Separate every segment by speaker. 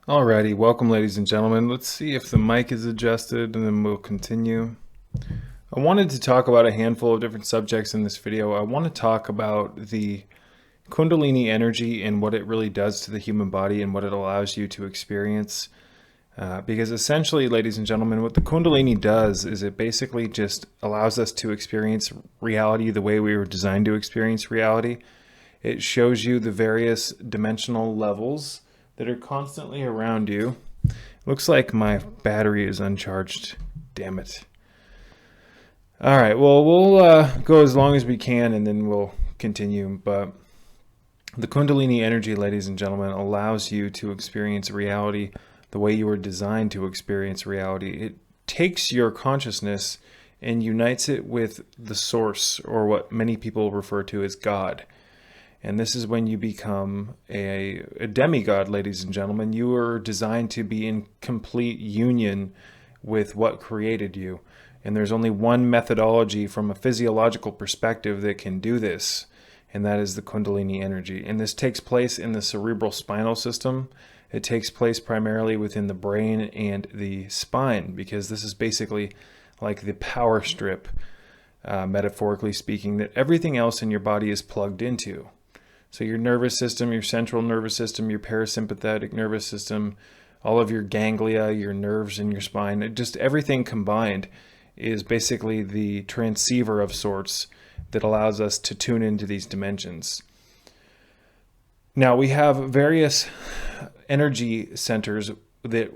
Speaker 1: Alrighty, welcome ladies and gentlemen. Let's see if the mic is adjusted and then we'll continue. I wanted to talk about a handful of different subjects in this video. I want to talk about the Kundalini energy and what it really does to the human body and what it allows you to experience. Because essentially, ladies and gentlemen, what the Kundalini does is it basically just allows us to experience reality the way we were designed to experience reality. It shows you the various dimensional levels that are constantly around you. Looks like my battery is uncharged. Damn it. All right, well, we'll go as long as we can and then we'll continue. But the Kundalini energy, ladies and gentlemen, allows you to experience reality the way you were designed to experience reality. It takes your consciousness and unites it with the source, or what many people refer to as God. And this is when you become a demigod, ladies and gentlemen. You are designed to be in complete union with what created you. And there's only one methodology from a physiological perspective that can do this, and that is the Kundalini energy. And this takes place in the cerebral spinal system. It takes place primarily within the brain and the spine, because this is basically like the power strip, metaphorically speaking, that everything else in your body is plugged into. So your nervous system, your central nervous system, your parasympathetic nervous system, all of your ganglia, your nerves in your spine, just everything combined is basically the transceiver of sorts that allows us to tune into these dimensions. Now we have various energy centers that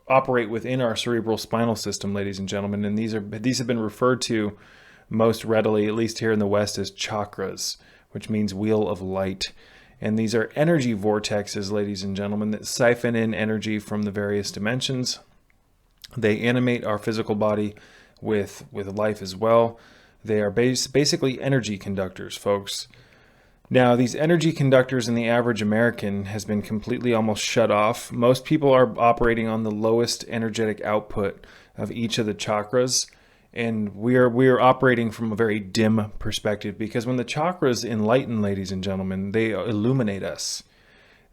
Speaker 1: operate within our cerebral spinal system, ladies and gentlemen, and these have been referred to most readily, at least here in the West, as chakras, which means wheel of light. And these are energy vortexes, ladies and gentlemen, that siphon in energy from the various dimensions. They animate our physical body with life as well. They are basically energy conductors, folks. Now, these energy conductors in the average American has been completely almost shut off. Most people are operating on the lowest energetic output of each of the chakras. And we're operating from a very dim perspective, because when the chakras enlighten, ladies and gentlemen, they illuminate us.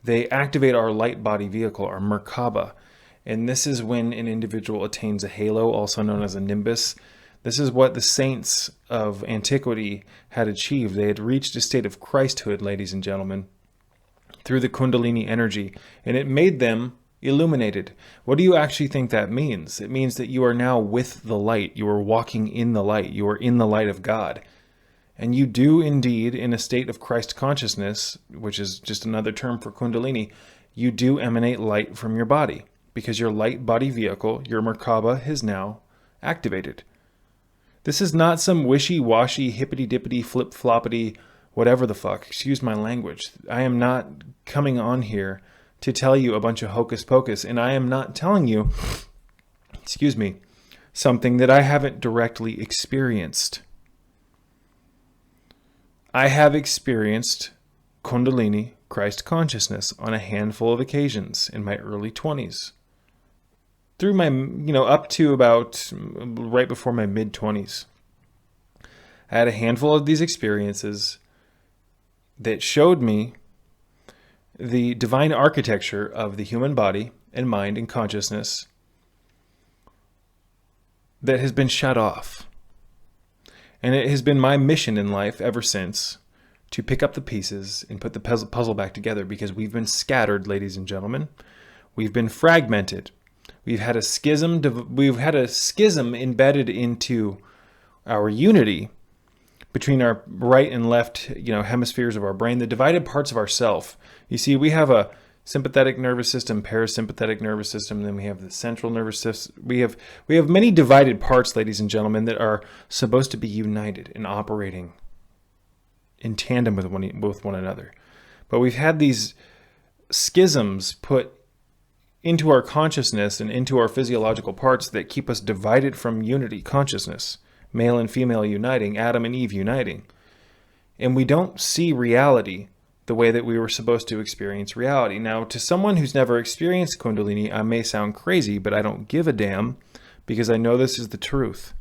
Speaker 1: They activate our light body vehicle, our Merkaba. And this is when an individual attains a halo, also known as a nimbus. This is what the saints of antiquity had achieved. They had reached a state of Christhood, ladies and gentlemen, through the Kundalini energy. And it made them illuminated. What do you actually think that means? It means that you are now with the light. You are walking in the light. You are in the light of God. And you do indeed, in a state of Christ consciousness, which is just another term for Kundalini, you do emanate light from your body, because your light body vehicle, your Merkaba, is now activated. This is not some wishy-washy, hippity-dippity, flip-floppity, whatever the fuck. Excuse my language. I am not coming on here to tell you a bunch of hocus pocus, and I am not telling you, excuse me, something that I haven't directly experienced. I have experienced Kundalini, Christ consciousness, on a handful of occasions in my early 20s. Through my, up to about right before my mid 20s. I had a handful of these experiences that showed me the divine architecture of the human body and mind and consciousness that has been shut off. And it has been my mission in life ever since to pick up the pieces and put the puzzle back together, because we've been scattered, ladies and gentlemen. We've been fragmented. We've had a schism embedded into our unity between our right and left, hemispheres of our brain, the divided parts of ourself. You see, we have a sympathetic nervous system, parasympathetic nervous system, and then we have the central nervous system. We have many divided parts, ladies and gentlemen, that are supposed to be united and operating in tandem with one another. But we've had these schisms put into our consciousness and into our physiological parts that keep us divided from unity consciousness. Male and female uniting, Adam and Eve uniting. And we don't see reality the way that we were supposed to experience reality. Now, to someone who's never experienced Kundalini, I may sound crazy, but I don't give a damn, because I know this is the truth.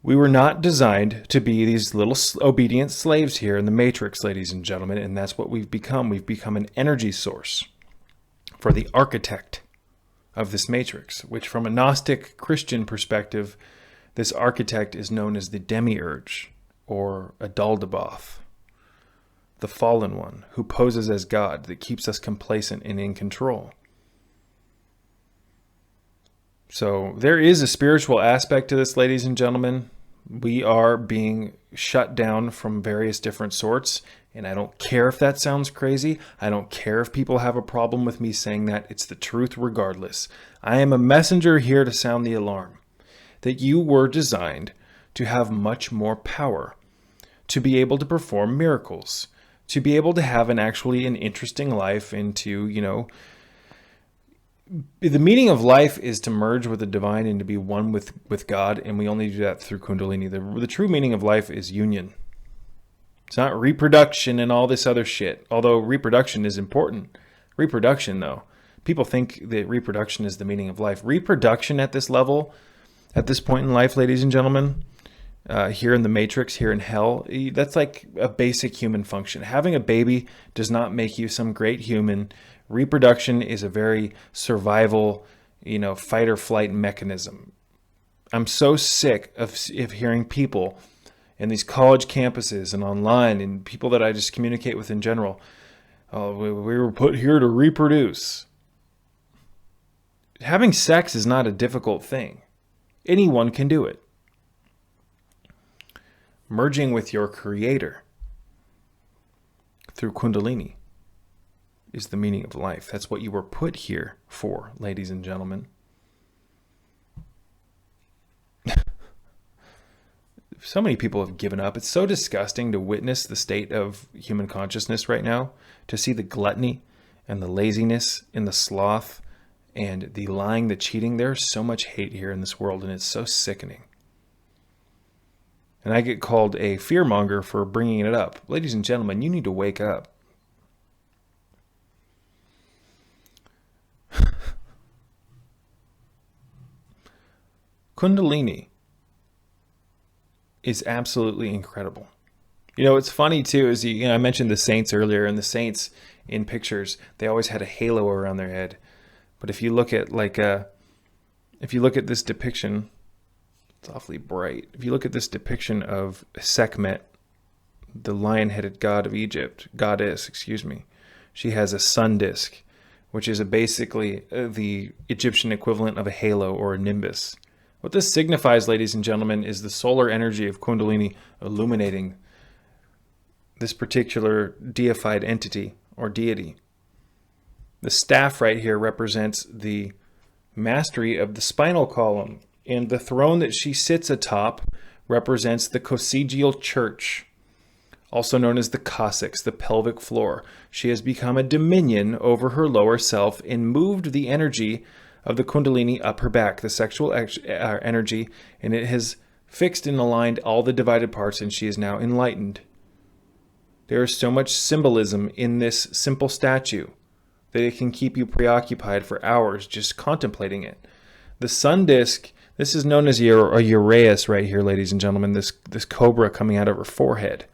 Speaker 1: We were not designed to be these little obedient slaves here in the Matrix, ladies and gentlemen, and that's what we've become. We've become an energy source. for the architect of this matrix, which from a Gnostic Christian perspective, this architect is known as the demiurge or Adaldabaoth, the fallen one who poses as God that keeps us complacent and in control. So there is a spiritual aspect to this, ladies and gentlemen. We are being shut down from various different sorts, and I don't care if that sounds crazy. I don't care if people have a problem with me saying that. It's the truth regardless. I am a messenger here to sound the alarm that you were designed to have much more power, to be able to perform miracles, to be able to have an interesting life, and to, the meaning of life is to merge with the divine and to be one with God, and we only do that through Kundalini. The true meaning of life is union. It's not reproduction and all this other shit, although reproduction is important. Reproduction, though, people think that reproduction is the meaning of life. Reproduction at this level, at this point in life, ladies and gentlemen, here in the Matrix, here in hell, that's like a basic human function. Having a baby does not make you some great human. Reproduction is a very survival, fight or flight mechanism. I'm so sick of hearing people in these college campuses and online and people that I just communicate with in general. Oh, we were put here to reproduce. Having sex is not a difficult thing. Anyone can do it. Merging with your creator through Kundalini is the meaning of life. That's what you were put here for, ladies and gentlemen. So many people have given up. It's so disgusting to witness the state of human consciousness right now, to see the gluttony and the laziness and the sloth and the lying, the cheating. There's so much hate here in this world, and it's so sickening. And I get called a fearmonger for bringing it up. Ladies and gentlemen, you need to wake up. Kundalini is absolutely incredible. It's funny too, is I mentioned the saints earlier, and the saints in pictures, they always had a halo around their head. But if you look at this depiction, it's awfully bright. If you look at this depiction of Sekhmet, the lion-headed goddess, she has a sun disk, which is basically the Egyptian equivalent of a halo or a nimbus. What this signifies, ladies and gentlemen, is the solar energy of Kundalini illuminating this particular deified entity or deity. The staff right here represents the mastery of the spinal column, and the throne that she sits atop represents the coccygeal church, also known as the coccyx, the pelvic floor. She has become a dominion over her lower self and moved the energy of the Kundalini up her back, the sexual energy, and it has fixed and aligned all the divided parts, and she is now enlightened. There is so much symbolism in this simple statue that it can keep you preoccupied for hours just contemplating it. The sun disk, this is known as a uraeus right here, ladies and gentlemen, this cobra coming out of her forehead.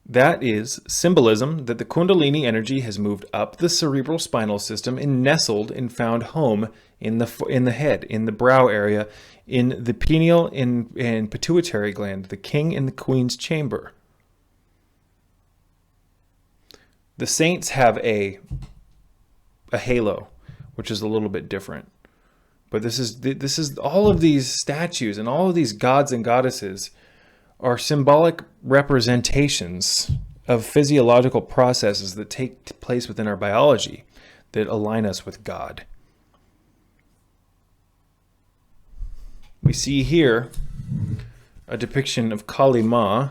Speaker 1: That is symbolism that the Kundalini energy has moved up the cerebral spinal system and nestled and found home in the head, in the brow area, in the pineal and pituitary gland, the king and the queen's chamber. The saints have a halo, which is a little bit different. But this is all of these statues and all of these gods and goddesses are symbolic representations of physiological processes that take place within our biology that align us with God. We see here a depiction of Kali Ma.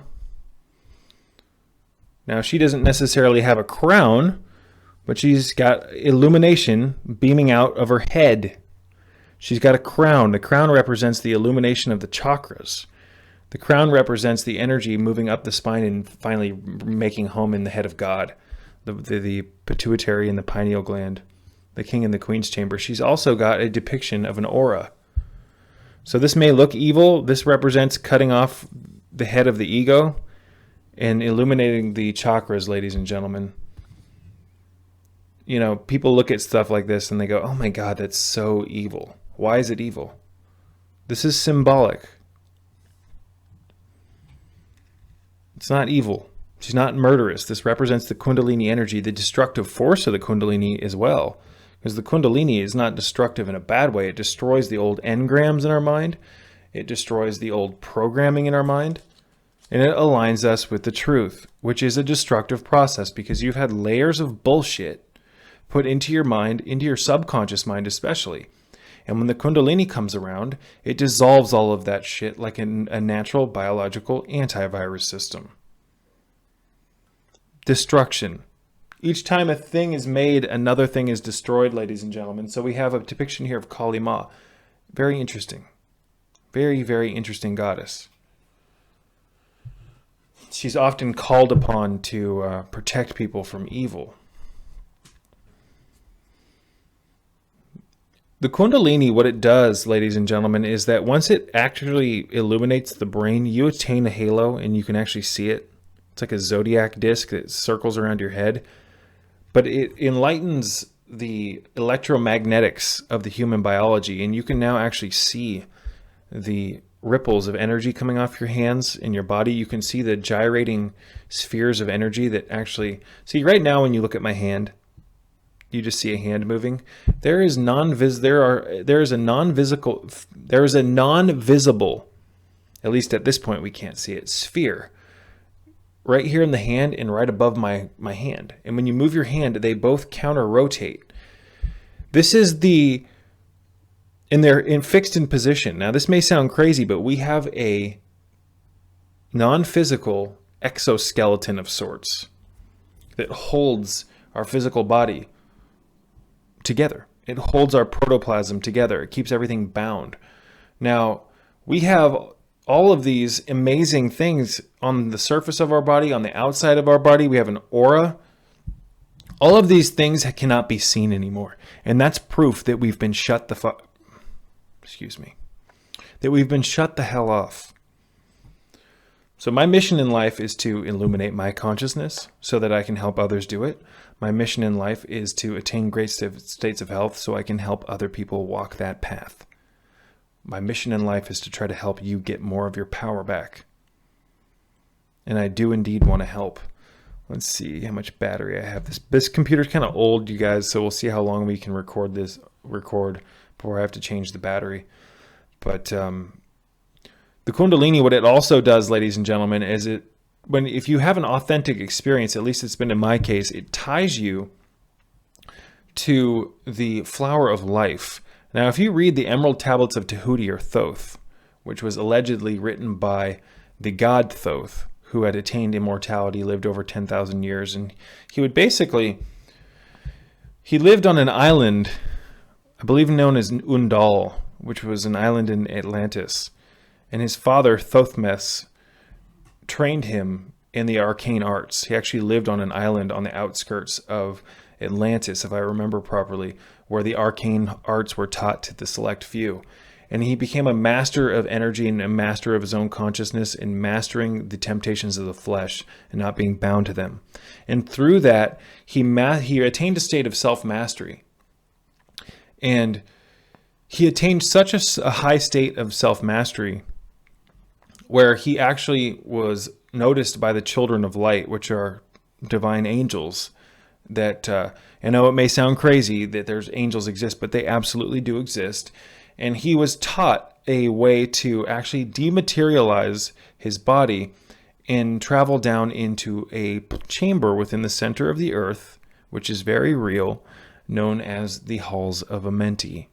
Speaker 1: Now, she doesn't necessarily have a crown, but she's got illumination beaming out of her head. She's got a crown. The crown represents the illumination of the chakras. The crown represents the energy moving up the spine and finally making home in the head of God, the pituitary and the pineal gland, the king and the queen's chamber. She's also got a depiction of an aura. So this may look evil. This represents cutting off the head of the ego and illuminating the chakras, ladies and gentlemen. people look at stuff like this and they go, oh my God, that's so evil. Why is it evil? This is symbolic. It's not evil. She's not murderous. This represents the Kundalini energy, the destructive force of the Kundalini as well. Because the Kundalini is not destructive in a bad way. It destroys the old engrams in our mind. It destroys the old programming in our mind. And it aligns us with the truth, which is a destructive process because you've had layers of bullshit put into your mind, into your subconscious mind especially. And when the Kundalini comes around, it dissolves all of that shit like a natural biological antivirus system. Destruction. Each time a thing is made, another thing is destroyed, ladies and gentlemen. So we have a depiction here of Kali Ma. Very interesting. Very, very interesting goddess. She's often called upon to protect people from evil. The Kundalini, what it does, ladies and gentlemen, is that once it actually illuminates the brain, you attain a halo and you can actually see it. It's like a zodiac disc that circles around your head. But it enlightens the electromagnetics of the human biology, and you can now actually see the ripples of energy coming off your hands and your body. You can see the gyrating spheres of energy that actually... See, right now when you look at my hand, you just see a hand moving. There is a non-visible, at least at this point we can't see it, sphere right here in the hand and right above my hand. And when you move your hand, they both counter rotate. This is and they're fixed in position. Now this may sound crazy, but we have a non-physical exoskeleton of sorts that holds our physical body together. It holds our protoplasm together. It keeps everything bound. Now, we have all of these amazing things on the surface of our body, on the outside of our body. We have an aura. All of these things cannot be seen anymore. And that's proof that we've been shut the hell off. So my mission in life is to illuminate my consciousness so that I can help others do it. My mission in life is to attain great states of health so I can help other people walk that path. My mission in life is to try to help you get more of your power back. And I do indeed want to help. Let's see how much battery I have. This computer's kind of old, you guys, so we'll see how long we can record before I have to change the battery. But the Kundalini, what it also does, ladies and gentlemen, is if you have an authentic experience, at least it's been in my case, it ties you to the flower of life. Now, if you read the Emerald Tablets of Tahuti or Thoth, which was allegedly written by the god Thoth, who had attained immortality, lived over 10,000 years, and he lived on an island, I believe known as Undal, which was an island in Atlantis. And his father, Thothmes, trained him in the arcane arts. He actually lived on an island on the outskirts of Atlantis, if I remember properly, where the arcane arts were taught to the select few. And he became a master of energy and a master of his own consciousness in mastering the temptations of the flesh and not being bound to them. And through that, he attained a state of self-mastery. And he attained such a high state of self-mastery where he actually was noticed by the children of light, which are divine angels. That I know it may sound crazy that there's angels exist, but they absolutely do exist. And he was taught a way to actually dematerialize his body and travel down into a chamber within the center of the earth, which is very real, known as the Halls of Amenti.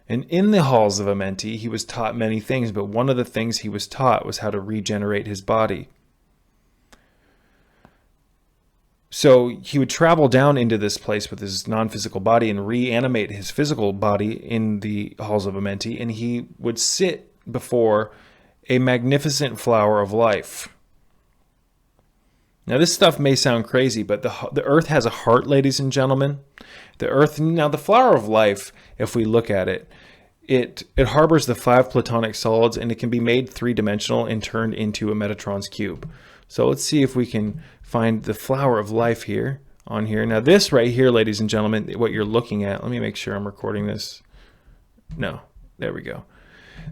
Speaker 1: And in the Halls of Amenti, he was taught many things, but one of the things he was taught was how to regenerate his body. So he would travel down into this place with his non-physical body and reanimate his physical body in the Halls of Amenti, and he would sit before a magnificent flower of life. Now this stuff may sound crazy, but the earth has a heart, ladies and gentlemen. The earth, now the flower of life, if we look at it, it harbors the 5 platonic solids, and it can be made 3-dimensional and turned into a Metatron's cube. So let's see if we can find the flower of life here on here. Now this right here, ladies and gentlemen, what you're looking at, let me make sure I'm recording this. No, there we go.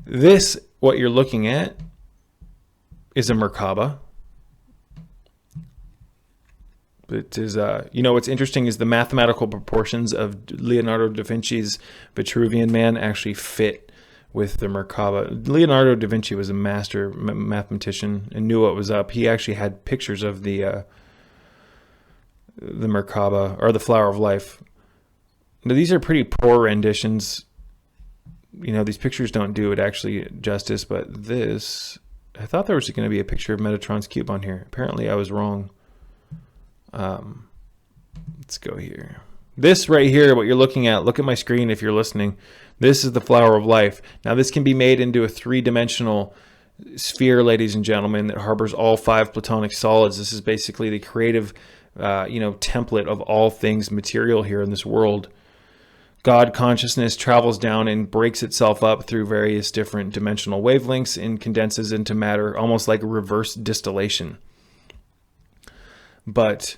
Speaker 1: This, what you're looking at, is a Merkaba. It is, what's interesting is the mathematical proportions of Leonardo da Vinci's Vitruvian Man actually fit with the Merkaba. Leonardo da Vinci was a master mathematician and knew what was up. He actually had pictures of the Merkaba, or the Flower of Life. Now, these are pretty poor renditions. These pictures don't do it actually justice, but this, I thought there was going to be a picture of Metatron's cube on here. Apparently I was wrong. Let's go here. This right here, what you're looking at, look at my screen if you're listening. This is the Flower of Life. Now this can be made into a three-dimensional sphere, ladies and gentlemen, that harbors all 5 platonic solids. This is basically the creative, template of all things material here in this world. God consciousness travels down and breaks itself up through various different dimensional wavelengths and condenses into matter, almost like a reverse distillation. But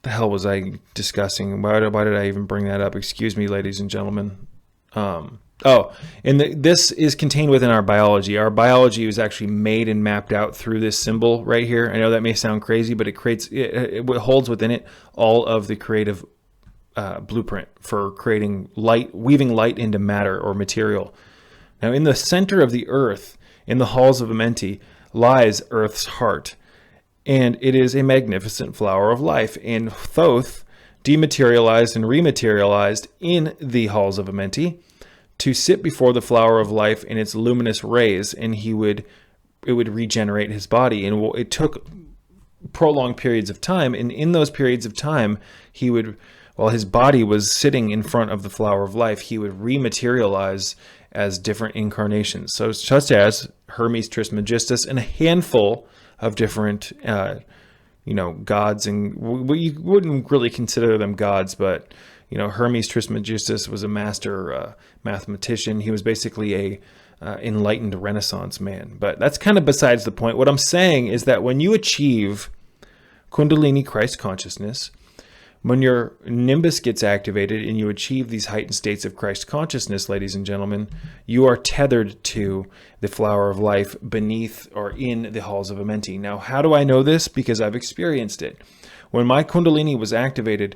Speaker 1: the hell was I discussing? Why did I even bring that up? Excuse me, ladies and gentlemen. This is contained within our biology. Our biology was actually made and mapped out through this symbol right here. I know that may sound crazy, but it holds within it all of the creative blueprint for creating light, weaving light into matter or material. Now, in the center of the earth, in the halls of Amenti, lies Earth's heart. And it is a magnificent flower of life. And Thoth dematerialized and rematerialized in the halls of Amenti to sit before the flower of life in its luminous rays, and it would regenerate his body. And it took prolonged periods of time, and in those periods of time, while his body was sitting in front of the flower of life, he would rematerialize as different incarnations. So such as Hermes Trismegistus and a handful of different, gods, and you wouldn't really consider them gods, but, Hermes Trismegistus was a master mathematician. He was basically a enlightened Renaissance man, but that's kind of besides the point. What I'm saying is that when you achieve Kundalini Christ consciousness, when your nimbus gets activated and you achieve these heightened states of Christ consciousness, ladies and gentlemen, you are tethered to the flower of life beneath or in the halls of Amenti. Now, how do I know this? Because I've experienced it. When my Kundalini was activated,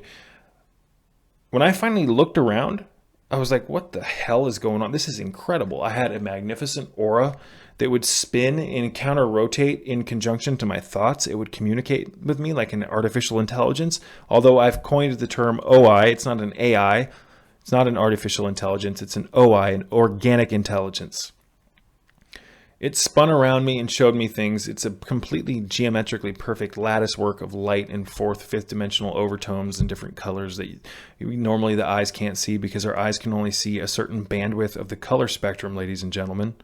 Speaker 1: when I finally looked around, I was like, what the hell is going on? This is incredible. I had a magnificent aura that would spin and counter-rotate in conjunction to my thoughts. It would communicate with me like an artificial intelligence. Although I've coined the term OI, it's not an AI. It's not an artificial intelligence. It's an OI, an organic intelligence. It spun around me and showed me things. It's a completely geometrically perfect lattice work of light and fourth, fifth dimensional overtones and different colors that normally the eyes can't see, because our eyes can only see a certain bandwidth of the color spectrum, ladies and gentlemen.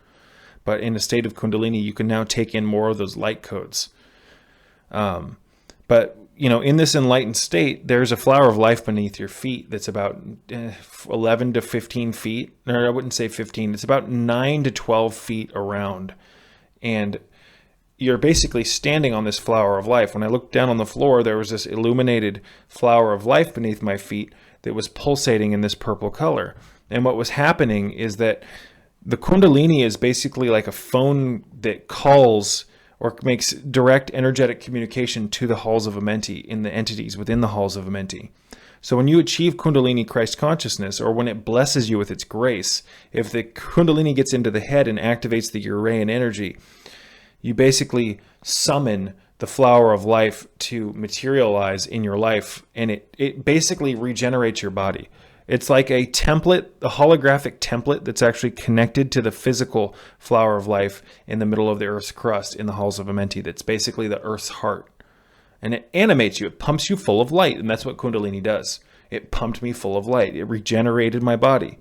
Speaker 1: But in a state of Kundalini, you can now take in more of those light codes. But in this enlightened state, there's a flower of life beneath your feet that's about 11 to 15 feet. Or I wouldn't say 15. It's about 9 to 12 feet around. And you're basically standing on this flower of life. When I looked down on the floor, there was this illuminated flower of life beneath my feet that was pulsating in this purple color. And what was happening is that the Kundalini is basically like a phone that calls or makes direct energetic communication to the halls of Amenti, in the entities within the halls of Amenti. So when you achieve Kundalini Christ consciousness, or when it blesses you with its grace, if the Kundalini gets into the head and activates the Urayan energy, you basically summon the flower of life to materialize in your life, and it basically regenerates your body. It's like a template, a holographic template that's actually connected to the physical flower of life in the middle of the Earth's crust in the halls of Amenti. That's basically the Earth's heart. And it animates you. It pumps you full of light. And that's what Kundalini does. It pumped me full of light. It regenerated my body.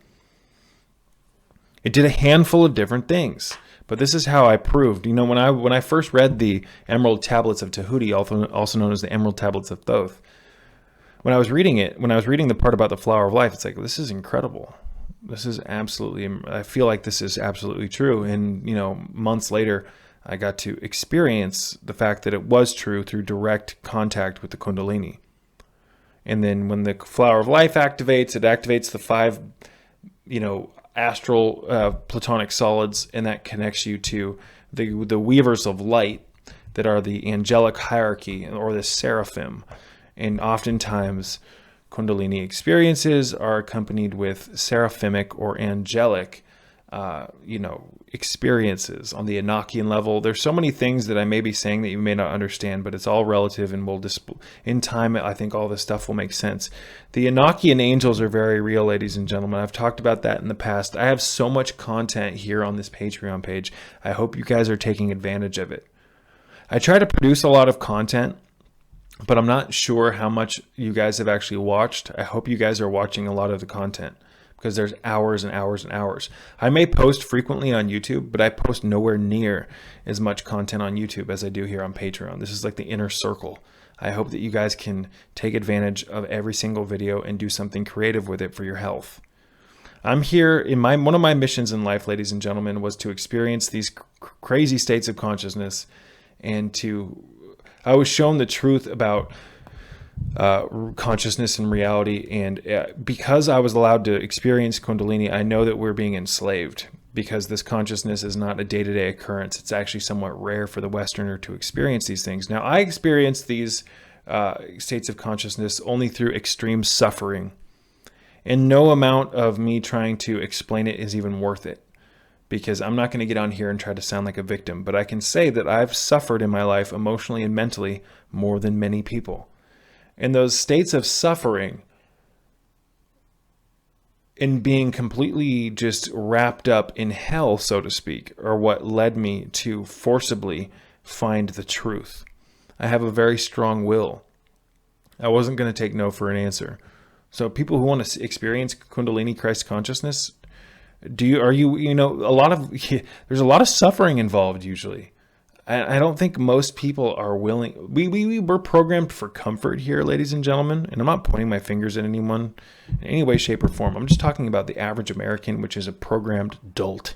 Speaker 1: It did a handful of different things. But this is how I proved. When I first read the Emerald Tablets of Tahuti, also known as the Emerald Tablets of Thoth, when I was reading the part about the flower of life, it's like, this is incredible. This is absolutely, I feel like this is absolutely true. And, months later, I got to experience the fact that it was true through direct contact with the Kundalini. And then when the flower of life activates, it activates the 5, astral platonic solids, and that connects you to the weavers of light that are the angelic hierarchy or the seraphim. And oftentimes Kundalini experiences are accompanied with seraphic or angelic experiences on the Enochian level. There's so many things that I may be saying that you may not understand, but it's all relative, and in time, I think all this stuff will make sense. The Enochian angels are very real, ladies and gentlemen. I've talked about that in the past. I have so much content here on this Patreon page. I hope you guys are taking advantage of it. I try to produce a lot of content, but I'm not sure how much you guys have actually watched. I hope you guys are watching a lot of the content, because there's hours and hours and hours. I may post frequently on YouTube, but I post nowhere near as much content on YouTube as I do here on Patreon. This is like the inner circle. I hope that you guys can take advantage of every single video and do something creative with it for your health. I'm here in one of my missions in life, ladies and gentlemen, was to experience these crazy states of consciousness, and I was shown the truth about consciousness and reality, and because I was allowed to experience Kundalini, I know that we're being enslaved, because this consciousness is not a day-to-day occurrence. It's actually somewhat rare for the Westerner to experience these things. Now, I experience these states of consciousness only through extreme suffering, and no amount of me trying to explain it is even worth it, because I'm not going to get on here and try to sound like a victim, but I can say that I've suffered in my life emotionally and mentally more than many people. And those states of suffering and being completely just wrapped up in hell, so to speak, are what led me to forcibly find the truth. I have a very strong will. I wasn't going to take no for an answer. So people who want to experience Kundalini Christ consciousness, there's a lot of suffering involved usually. I don't think most people are willing. We're programmed for comfort here, ladies and gentlemen, and I'm not pointing my fingers at anyone in any way, shape, or form. I'm just talking about the average American, which is a programmed dolt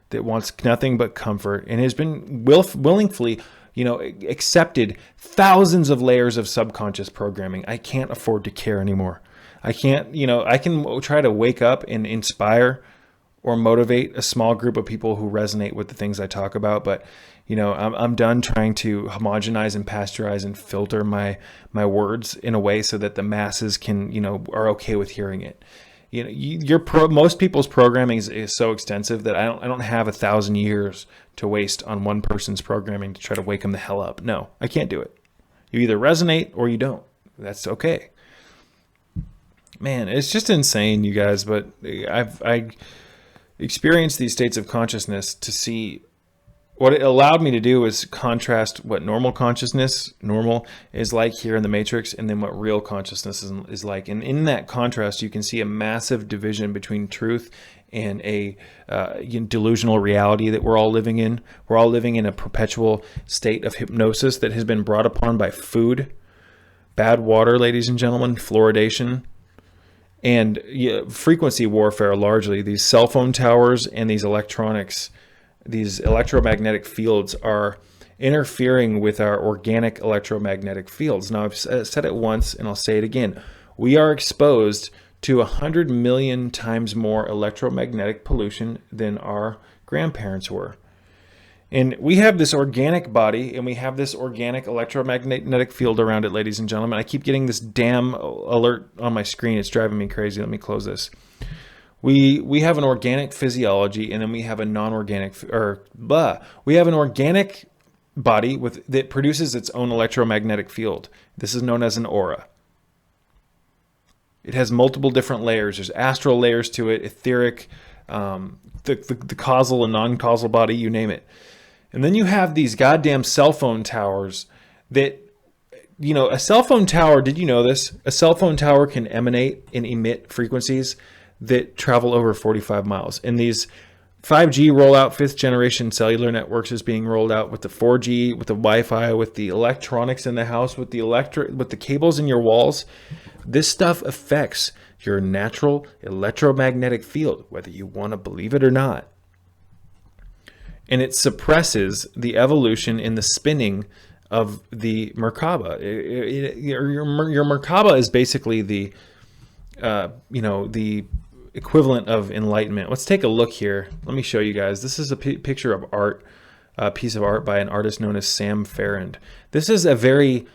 Speaker 1: that wants nothing but comfort and has been willingly, accepted thousands of layers of subconscious programming. I can't afford to care anymore. I can't, I can try to wake up and inspire or motivate a small group of people who resonate with the things I talk about, but I'm done trying to homogenize and pasteurize and filter my words in a way so that the masses can, are okay with hearing it. Most people's programming is so extensive that I don't have 1,000 years to waste on one person's programming to try to wake them the hell up. No, I can't do it. You either resonate or you don't. That's okay. Man, it's just insane, you guys. But I experienced these states of consciousness to see. What it allowed me to do is contrast what normal is like here in the Matrix, and then what real consciousness is like. And in that contrast, you can see a massive division between truth and a delusional reality that we're all living in. We're all living in a perpetual state of hypnosis that has been brought upon by food, bad water, ladies and gentlemen, fluoridation, and frequency warfare largely. These cell phone towers and these electronics, these electromagnetic fields are interfering with our organic electromagnetic fields. Now, I've said it once and I'll say it again. We are exposed to 100 million times more electromagnetic pollution than our grandparents were. And we have this organic body and we have this organic electromagnetic field around it, ladies and gentlemen. I keep getting this damn alert on my screen. It's driving me crazy. Let me close this. We have an organic physiology, and then we have a non-organic, we have an organic body that produces its own electromagnetic field. This is known as an aura. It has multiple different layers. There's astral layers to it, etheric, the causal and non-causal body, you name it. And then you have these goddamn cell phone towers that, a cell phone tower, did you know this? A cell phone tower can emanate and emit frequencies that travel over 45 miles. And these 5G rollout, 5th generation cellular networks is being rolled out with the 4G, with the Wi-Fi, with the electronics in the house, with the cables in your walls. This stuff affects your natural electromagnetic field, whether you want to believe it or not. and it suppresses the evolution in the spinning of the Merkaba. Your Merkaba is basically the the equivalent of enlightenment. Let's take a look here. Let me show you guys. This is a picture of art, a piece of art by an artist known as Sam Farrand. This is a very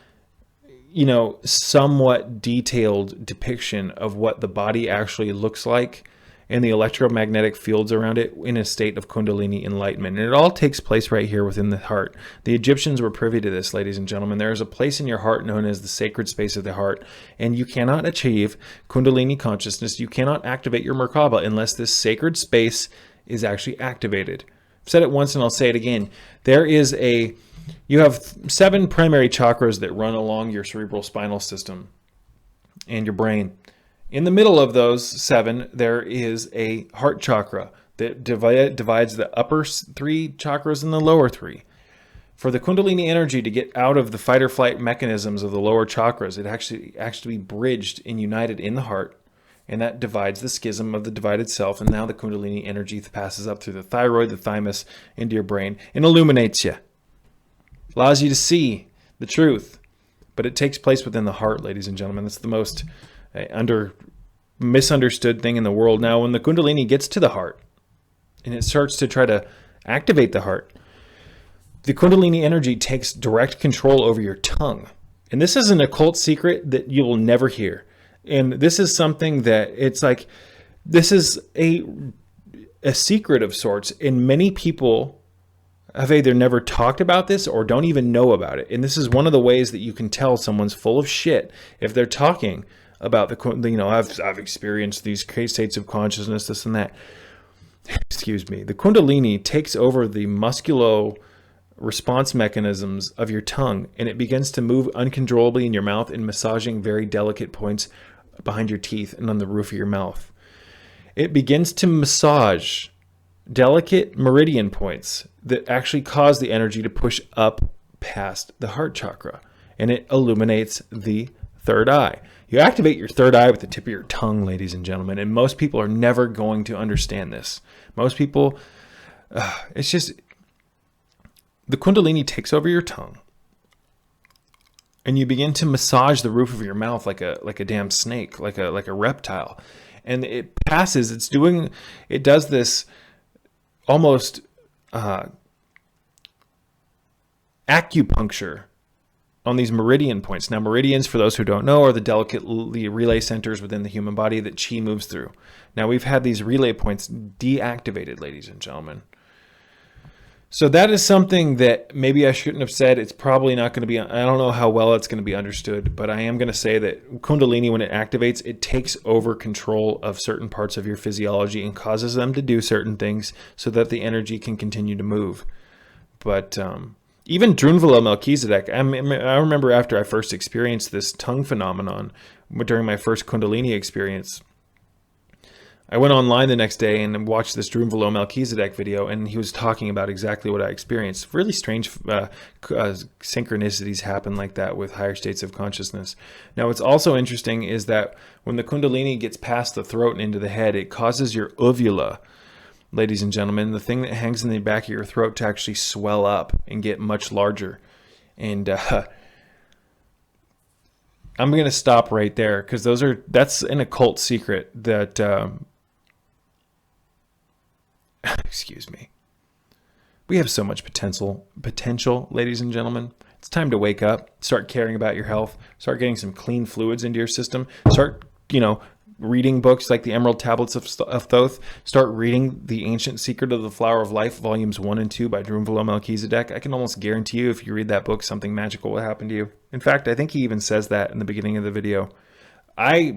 Speaker 1: somewhat detailed depiction of what the body actually looks like and the electromagnetic fields around it in a state of Kundalini enlightenment. And it all takes place right here within the heart. The Egyptians were privy to this, ladies and gentlemen. There is a place in your heart known as the sacred space of the heart, and you cannot achieve Kundalini consciousness. You cannot activate your Merkaba unless this sacred space is actually activated. I've said it once and I'll say it again. You have 7 primary chakras that run along your cerebral spinal system and your brain. In the middle of those 7, there is a heart chakra that divides the upper 3 chakras and the lower 3. For the Kundalini energy to get out of the fight or flight mechanisms of the lower chakras, it actually bridged and united in the heart, and that divides the schism of the divided self, and now the Kundalini energy passes up through the thyroid, the thymus, into your brain, and illuminates you. Allows you to see the truth, but it takes place within the heart, ladies and gentlemen. That's the most misunderstood thing in the world. Now, when the Kundalini gets to the heart and it starts to try to activate the heart, the Kundalini energy takes direct control over your tongue. And this is an occult secret that you will never hear. And this is something that this is a secret of sorts, and many people have either never talked about this or don't even know about it. And this is one of the ways that you can tell someone's full of shit if they're talking about I've experienced these states of consciousness, this and that. Excuse me. The Kundalini takes over the musculo response mechanisms of your tongue, and it begins to move uncontrollably in your mouth and massaging very delicate points behind your teeth and on the roof of your mouth. It begins to massage delicate meridian points that actually cause the energy to push up past the heart chakra, and it illuminates the third eye. You activate your third eye with the tip of your tongue, ladies and gentlemen, and most people are never going to understand this. Most people, it's just, the Kundalini takes over your tongue, and you begin to massage the roof of your mouth like a damn snake, like a reptile, and it passes. It does this almost acupuncture on these meridian points. Now, meridians, for those who don't know, are the delicate relay centers within the human body that chi moves through. Now, we've had these relay points deactivated, ladies and gentlemen. So that is something that maybe I shouldn't have said. It's probably not going to be, I don't know how well it's going to be understood, but I am going to say that Kundalini, when it activates, it takes over control of certain parts of your physiology and causes them to do certain things so that the energy can continue to move. But even Drunvalo Melchizedek, I remember after I first experienced this tongue phenomenon during my first Kundalini experience, I went online the next day and watched this Drunvalo Melchizedek video, and he was talking about exactly what I experienced. Really strange synchronicities happen like that with higher states of consciousness. Now, what's also interesting is that when the Kundalini gets past the throat and into the head, it causes your uvula, ladies and gentlemen, the thing that hangs in the back of your throat, to actually swell up and get much larger. And I'm going to stop right there, because that's an occult secret that excuse me. We have so much potential, ladies and gentlemen. It's time to wake up, start caring about your health, start getting some clean fluids into your system, start, reading books like the Emerald Tablets of Thoth, start reading The Ancient Secret of the Flower of Life, volumes 1 and 2 by Drunvalo Melchizedek. I can almost guarantee you, if you read that book, something magical will happen to you. In fact, I think he even says that in the beginning of the video. I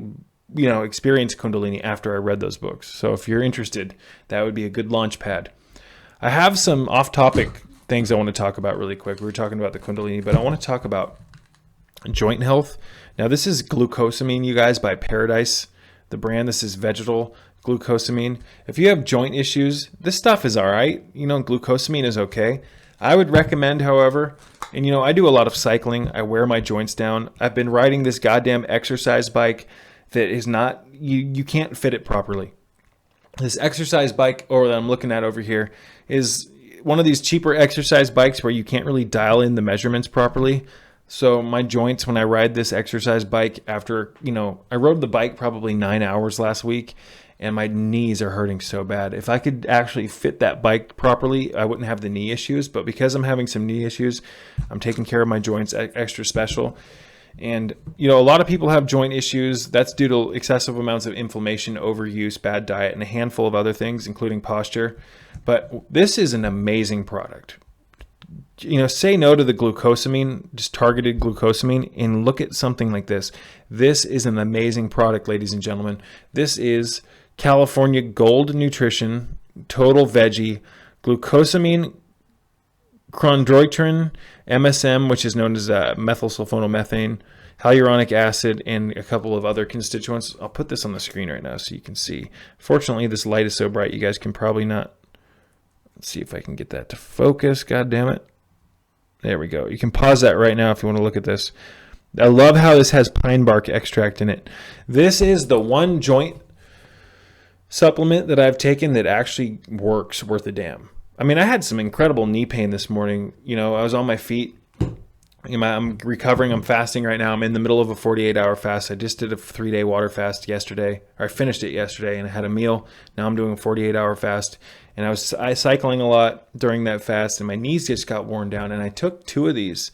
Speaker 1: experienced Kundalini after I read those books. So if you're interested, that would be a good launch pad. I have some off-topic things I want to talk about really quick. We were talking about the Kundalini, but I want to talk about joint health. Now, this is glucosamine, you guys, by Paradise, the brand. This is vegetal glucosamine. If you have joint issues, this stuff is all right. Glucosamine is okay. I would recommend, however, and I do a lot of cycling. I wear my joints down. I've been riding this goddamn exercise bike that is not, you can't fit it properly. This exercise bike, or that I'm looking at over here, is one of these cheaper exercise bikes where you can't really dial in the measurements properly. So my joints, when I ride this exercise bike after, I rode the bike probably 9 hours last week, and my knees are hurting so bad. If I could actually fit that bike properly, I wouldn't have the knee issues. But because I'm having some knee issues, I'm taking care of my joints extra special. And, a lot of people have joint issues. That's due to excessive amounts of inflammation, overuse, bad diet, and a handful of other things, including posture. But this is an amazing product. Say no to the glucosamine, just targeted glucosamine, and look at something like this. This is an amazing product, ladies and gentlemen. This is California Gold Nutrition, Total Veggie, Glucosamine, chondroitin, MSM, which is known as methylsulfonomethane, hyaluronic acid, and a couple of other constituents. I'll put this on the screen right now so you can see. Fortunately, this light is so bright you guys can probably not. Let's see if I can get that to focus. God damn it. There we go. You can pause that right now if you want to look at this. I love how this has pine bark extract in it. This is the one joint supplement that I've taken that actually works worth a damn. I mean, I had some incredible knee pain this morning. I was on my feet. I'm recovering. I'm fasting right now. I'm in the middle of a 48-hour fast. I just did a 3-day water fast yesterday. Or I finished it yesterday and I had a meal. Now I'm doing a 48-hour fast. And I was cycling a lot during that fast, and my knees just got worn down. And I took 2 of these,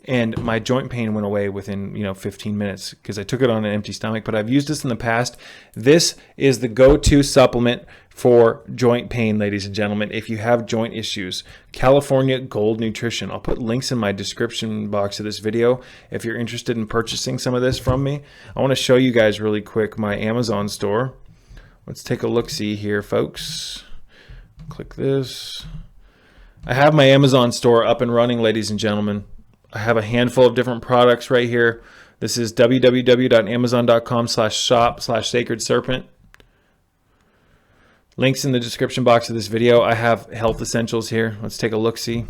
Speaker 1: and my joint pain went away within 15 minutes because I took it on an empty stomach. But I've used this in the past. This is the go-to supplement for joint pain, ladies and gentlemen. If you have joint issues, California Gold Nutrition. I'll put links in my description box of this video if you're interested in purchasing some of this from me. I want to show you guys really quick my Amazon store. Let's take a look-see here, folks. Click this. I have my Amazon store up and running, ladies and gentlemen. I have a handful of different products right here. This is www.amazon.com/shop/sacred serpent. Links in the description box of this video. I have health essentials here. Let's take a look-see.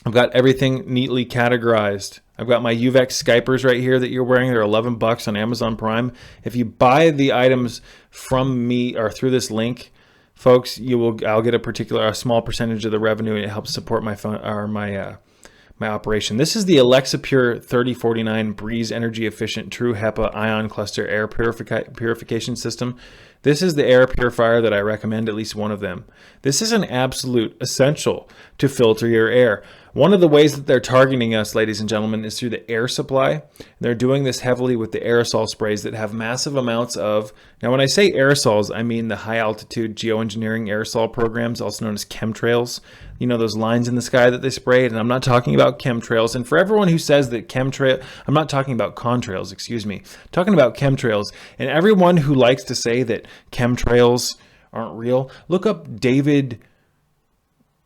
Speaker 1: I've got everything neatly categorized. I've got my Uvex Skypers right here that you're wearing. They're $11 on Amazon Prime. If you buy the items from me or through this link, folks, I'll get a small percentage of the revenue, and it helps support my operation. This is the Alexa Pure 3049 Breeze Energy Efficient True HEPA Ion Cluster Air Purification System. This is the air purifier that I recommend, at least one of them. This is an absolute essential to filter your air. One of the ways that they're targeting us, ladies and gentlemen, is through the air supply. They're doing this heavily with the aerosol sprays that have massive amounts of, now when I say aerosols, I mean the high altitude geoengineering aerosol programs, also known as chemtrails. Those lines in the sky that they sprayed, and I'm not talking about chemtrails. And for everyone who says that I'm not talking about contrails, excuse me, I'm talking about chemtrails. And everyone who likes to say that chemtrails aren't real, look up David.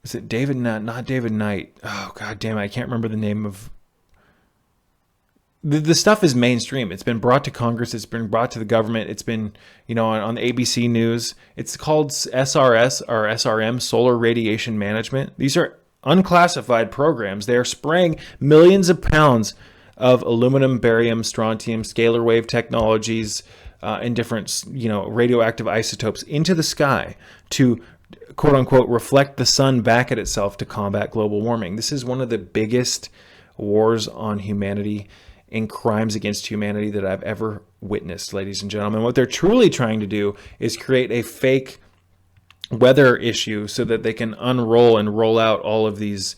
Speaker 1: Is it David? Not David Knight. Oh, God damn it. I can't remember the name of. The stuff is mainstream. It's been brought to Congress. It's been brought to the government. It's been, on the ABC News. It's called SRS or SRM, Solar Radiation Management. These are unclassified programs. They are spraying millions of pounds of aluminum, barium, strontium, scalar wave technologies, and different, radioactive isotopes into the sky to quote unquote reflect the sun back at itself to combat global warming. This is one of the biggest wars on humanity and crimes against humanity that I've ever witnessed, ladies and gentlemen. What they're truly trying to do is create a fake weather issue so that they can unroll and roll out all of these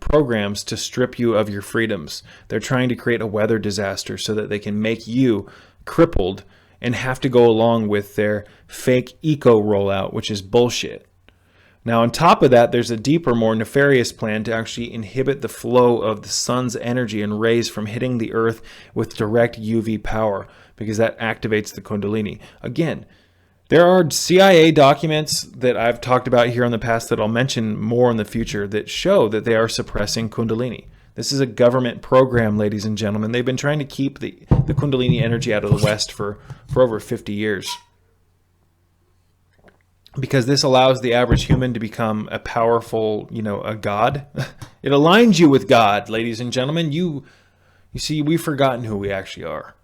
Speaker 1: programs to strip you of your freedoms. They're trying to create a weather disaster so that they can make you crippled and have to go along with their fake eco rollout, which is bullshit. Now, on top of that, there's a deeper, more nefarious plan to actually inhibit the flow of the sun's energy and rays from hitting the earth with direct UV power, because that activates the Kundalini. Again, there are CIA documents that I've talked about here in the past that I'll mention more in the future that show that they are suppressing Kundalini. This is a government program, ladies and gentlemen. They've been trying to keep the Kundalini energy out of the West for over 50 years. Because this allows the average human to become a powerful, a god. It aligns you with God, ladies and gentlemen. You see, we've forgotten who we actually are.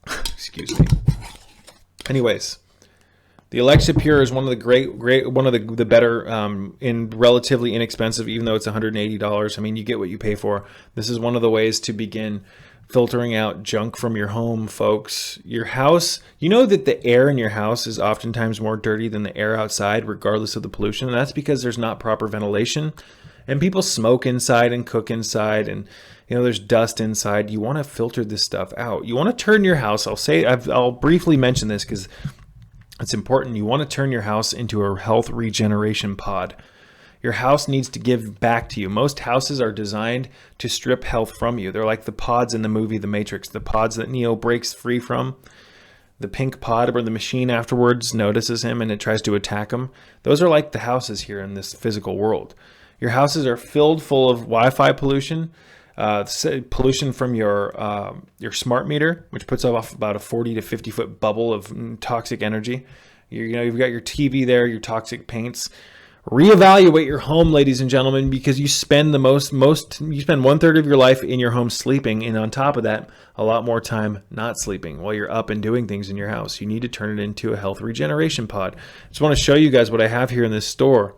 Speaker 1: Excuse me. Anyways, The Alexa Pure is one of the one of the better, and relatively inexpensive, even though it's $180. I mean, you get what you pay for. This is one of the ways to begin filtering out junk from your home, folks. Your house, you know that the air in your house is oftentimes more dirty than the air outside, regardless of the pollution. And that's because there's not proper ventilation. And people smoke inside and cook inside, and there's dust inside. You want to filter this stuff out. You want to turn your house. I'll briefly mention this because it's important. You want to turn your house into a health regeneration pod. Your house needs to give back to you. Most houses are designed to strip health from you. They're like the pods in the movie The Matrix, the pods that Neo breaks free from. The pink pod where the machine afterwards notices him and it tries to attack him. Those are like the houses here in this physical world. Your houses are filled full of Wi-Fi pollution, pollution from your smart meter, which puts off about a 40 to 50 foot bubble of toxic energy. You've got your TV there, your toxic paints. Reevaluate your home, ladies and gentlemen, because you spend you spend 1/3 of your life in your home sleeping, and on top of that, a lot more time not sleeping while you're up and doing things in your house. You need to turn it into a health regeneration pod. I just want to show you guys what I have here in this store.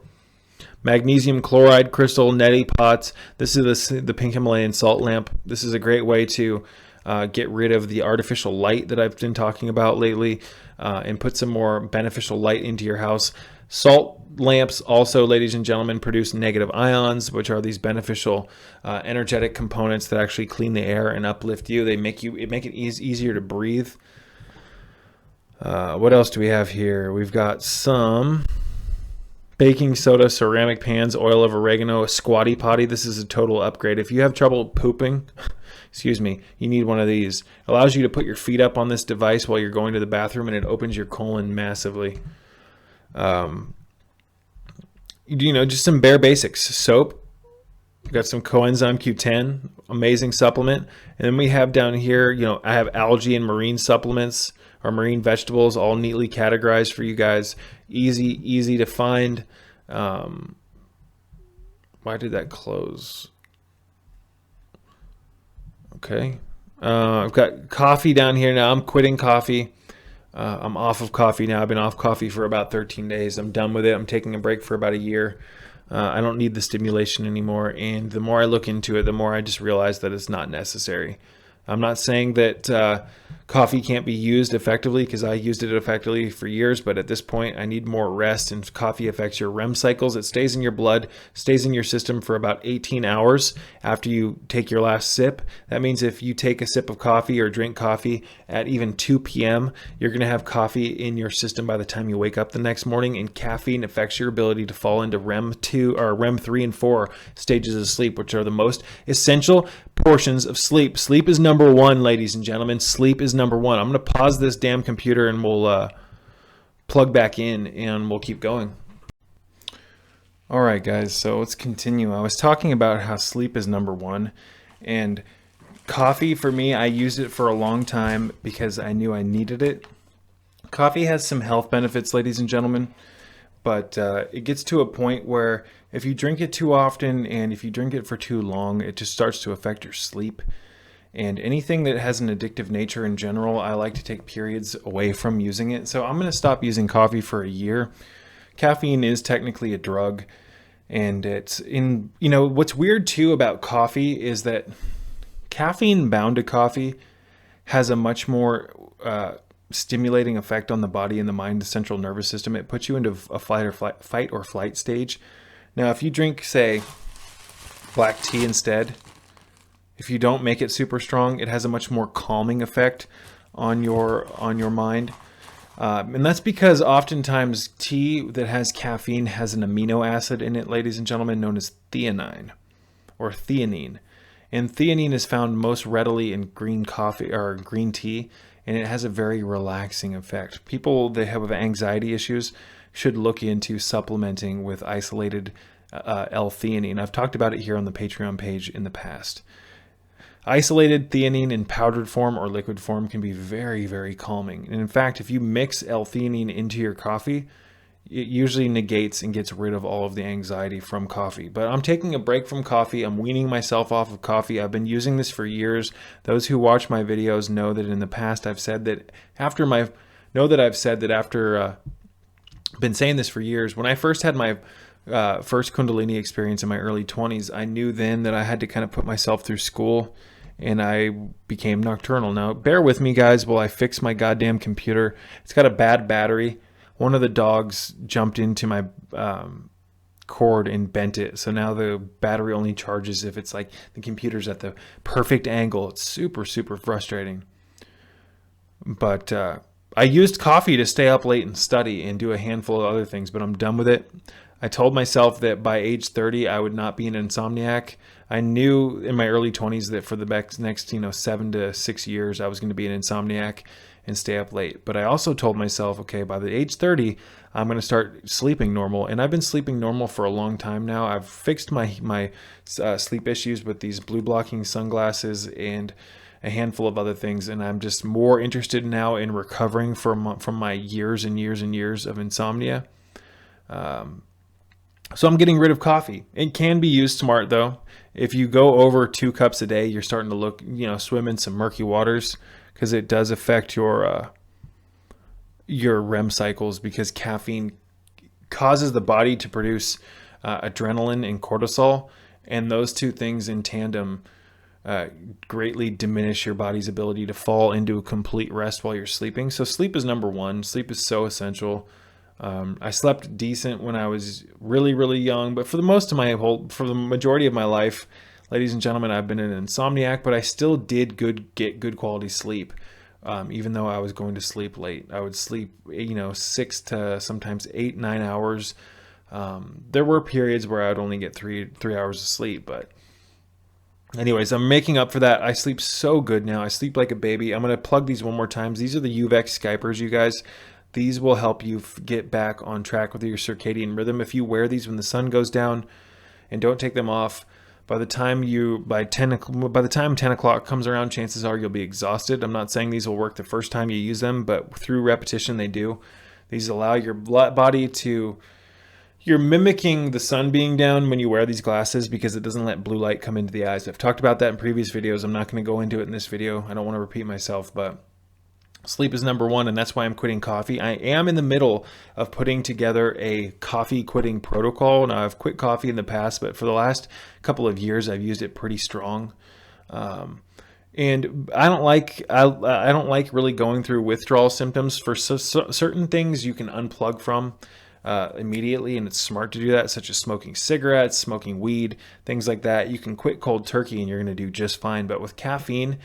Speaker 1: Magnesium chloride crystal neti pots. This is the pink Himalayan salt lamp. This is a great way to get rid of the artificial light that I've been talking about lately, and put some more beneficial light into your house. Salt lamps also, ladies and gentlemen, produce negative ions, which are these beneficial energetic components that actually clean the air and uplift you. They make it easier to breathe. What else do we have here? We've got some baking soda, ceramic pans, oil of oregano, a squatty potty. This is a total upgrade. If you have trouble pooping, excuse me, you need one of these. It allows you to put your feet up on this device while you're going to the bathroom, and it opens your colon massively. Just some bare basics. Soap. We've got some coenzyme Q10, amazing supplement. And then we have down here, I have algae and marine supplements or marine vegetables, all neatly categorized for you guys. Easy to find. Why did that close? Okay. I've got coffee down here now. I'm quitting coffee. I'm off of coffee now. I've been off coffee for about 13 days. I'm done with it. I'm taking a break for about a year. I don't need the stimulation anymore. And the more I look into it, the more I just realize that it's not necessary. I'm not saying that coffee can't be used effectively, because I used it effectively for years, but at this point I need more rest, and coffee affects your REM cycles. It stays in your blood, stays in your system for about 18 hours after you take your last sip. That means if you take a sip of coffee or drink coffee at even 2 p.m., you're going to have coffee in your system by the time you wake up the next morning, and caffeine affects your ability to fall into REM 2 or REM 3 and 4 stages of sleep, which are the most essential portions of sleep. Sleep is number one, ladies and gentlemen. Sleep is number one. I'm going to pause this damn computer and we'll plug back in and we'll keep going. All right, guys, so let's continue. I was talking about how sleep is number one, and coffee for me, I used it for a long time because I knew I needed it. Coffee has some health benefits, ladies and gentlemen, but it gets to a point where if you drink it too often and if you drink it for too long, it just starts to affect your sleep. And anything that has an addictive nature in general, I like to take periods away from using it. So I'm going to stop using coffee for a year. Caffeine is technically a drug. And it's in, what's weird too about coffee is that caffeine bound to coffee has a much more stimulating effect on the body and the mind, the central nervous system. It puts you into a fight or flight stage. Now, if you drink, say, black tea instead, if you don't make it super strong, it has a much more calming effect on your mind. And that's because oftentimes tea that has caffeine has an amino acid in it, ladies and gentlemen, known as theanine or theanine. And theanine is found most readily in green coffee or green tea, and it has a very relaxing effect. People that have anxiety issues should look into supplementing with isolated L-theanine. I've talked about it here on the Patreon page in the past. Isolated theanine in powdered form or liquid form can be very, very calming. And in fact, if you mix L-theanine into your coffee, it usually negates and gets rid of all of the anxiety from coffee. But I'm taking a break from coffee. I'm weaning myself off of coffee. I've been using this for years. Those who watch my videos know that in the past I've said that after been saying this for years. When I first had my first Kundalini experience in my early 20s, I knew then that I had to kind of put myself through school, and I became nocturnal. Now, bear with me, guys, while I fix my goddamn computer. It's got a bad battery. One of the dogs jumped into my cord and bent it. So now the battery only charges if it's like the computer's at the perfect angle. It's super, super frustrating. But I used coffee to stay up late and study and do a handful of other things, but I'm done with it. I told myself that by age 30, I would not be an insomniac. I knew in my early 20s that for the next 7 to 6 years, I was going to be an insomniac and stay up late. But I also told myself, okay, by the age 30, I'm going to start sleeping normal. And I've been sleeping normal for a long time now. I've fixed my sleep issues with these blue blocking sunglasses and a handful of other things. And I'm just more interested now in recovering from my years and years and years of insomnia. So I'm getting rid of coffee. It can be used smart though. If you go over 2 cups a day, you're starting to look, swim in some murky waters, because it does affect your REM cycles, because caffeine causes the body to produce adrenaline and cortisol, and those two things in tandem greatly diminish your body's ability to fall into a complete rest while you're sleeping. So sleep is number one. Sleep is so essential. I slept decent when I was really, really young, but for the majority of my life, ladies and gentlemen, I've been an insomniac, but I still did get good quality sleep. Even though I was going to sleep late, I would sleep, 6 to sometimes 8, 9 hours. There were periods where I'd only get 3 hours of sleep, but anyways, I'm making up for that. I sleep so good now. I sleep like a baby. I'm going to plug these one more time. These are the UVEX Skypers, you guys. These will help you get back on track with your circadian rhythm. If you wear these when the sun goes down and don't take them off, by the time 10 o'clock comes around, chances are you'll be exhausted. I'm not saying these will work the first time you use them, but through repetition, they do. These allow your body to... You're mimicking the sun being down when you wear these glasses, because it doesn't let blue light come into the eyes. I've talked about that in previous videos. I'm not going to go into it in this video. I don't want to repeat myself, but sleep is number one, and that's why I'm quitting coffee. I am in the middle of putting together a coffee quitting protocol. Now, I've quit coffee in the past, but for the last couple of years, I've used it pretty strong. And I don't like really going through withdrawal symptoms. For certain things you can unplug from immediately, and it's smart to do that, such as smoking cigarettes, smoking weed, things like that. You can quit cold turkey and you're going to do just fine. But with caffeine,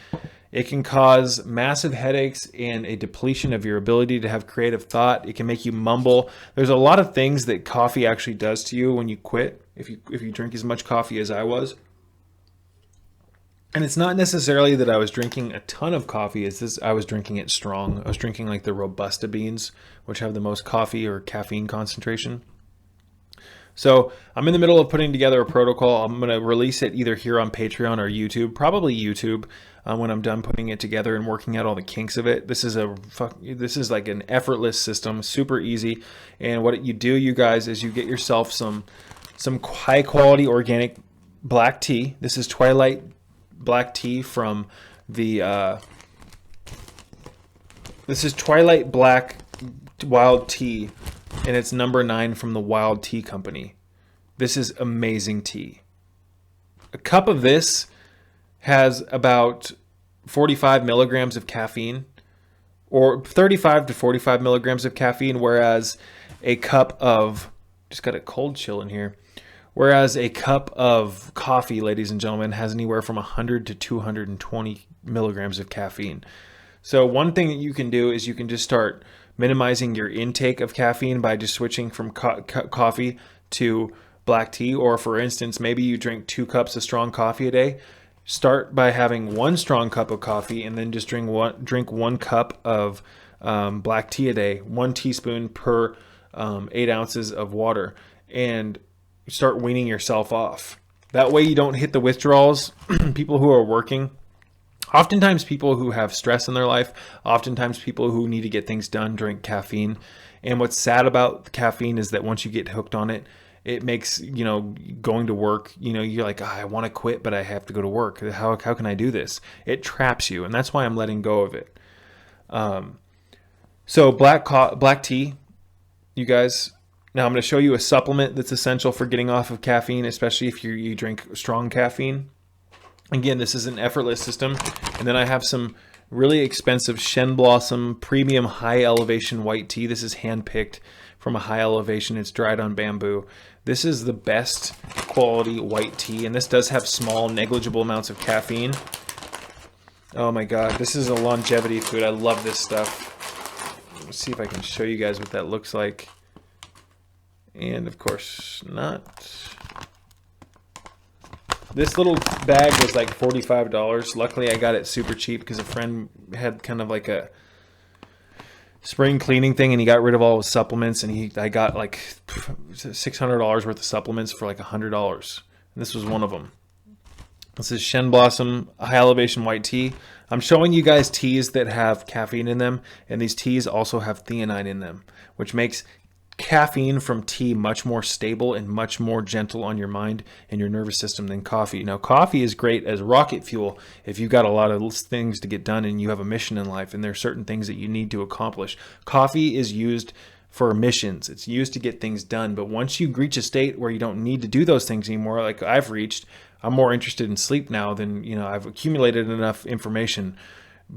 Speaker 1: it can cause massive headaches and a depletion of your ability to have creative thought. It can make you mumble. There's a lot of things that coffee actually does to you when you quit, if you drink as much coffee as I was. And it's not necessarily that I was drinking a ton of coffee. It's this, I was drinking it strong. I was drinking like the Robusta beans, which have the most coffee or caffeine concentration. So I'm in the middle of putting together a protocol. I'm going to release it either here on Patreon or YouTube, probably YouTube, when I'm done putting it together and working out all the kinks of it. This is like an effortless system, super easy. And what you do, you guys, is you get yourself some high quality organic black tea. This is Twilight black tea from the this is Twilight Black Wild Tea, and it's number 9 from the Wild Tea Company. This is amazing tea. A cup of this has about 45 milligrams of caffeine, or 35 to 45 milligrams of caffeine, whereas a cup of, just got a cold chill in here, whereas a cup of coffee, ladies and gentlemen, has anywhere from 100 to 220 milligrams of caffeine. So one thing that you can do is you can just start minimizing your intake of caffeine by just switching from coffee to black tea. Or for instance, maybe you drink 2 cups of strong coffee a day. Start by having 1 strong cup of coffee and then just drink 1 cup of black tea a day, 1 teaspoon per 8 ounces of water, and start weaning yourself off. That way you don't hit the withdrawals. People who are working, oftentimes people who have stress in their life, oftentimes people who need to get things done drink caffeine. And what's sad about caffeine is that once you get hooked on it, it makes, going to work, you're like, I want to quit, but I have to go to work. How can I do this? It traps you. And that's why I'm letting go of it. So black tea, you guys. Now I'm going to show you a supplement that's essential for getting off of caffeine, especially if you drink strong caffeine. Again, this is an effortless system. And then I have some really expensive Shen Blossom premium high elevation white tea. This is hand-picked from a high elevation. It's dried on bamboo. This is the best quality white tea, and this does have small, negligible amounts of caffeine. Oh my God, this is a longevity food. I love this stuff. Let's see if I can show you guys what that looks like. And of course not. This little bag was like $45. Luckily I got it super cheap because a friend had kind of like a spring cleaning thing, and he got rid of all his supplements, and I got like $600 worth of supplements for like $100. And this was one of them. This is Shen Blossom high elevation white tea. I'm showing you guys teas that have caffeine in them, and these teas also have theanine in them, which makes caffeine from tea much more stable and much more gentle on your mind and your nervous system than coffee. Now, coffee is great as rocket fuel if you've got a lot of things to get done and you have a mission in life and there are certain things that you need to accomplish. Coffee is used for missions. It's used to get things done. But once you reach a state where you don't need to do those things anymore, like I've reached, I'm more interested in sleep now than, I've accumulated enough information.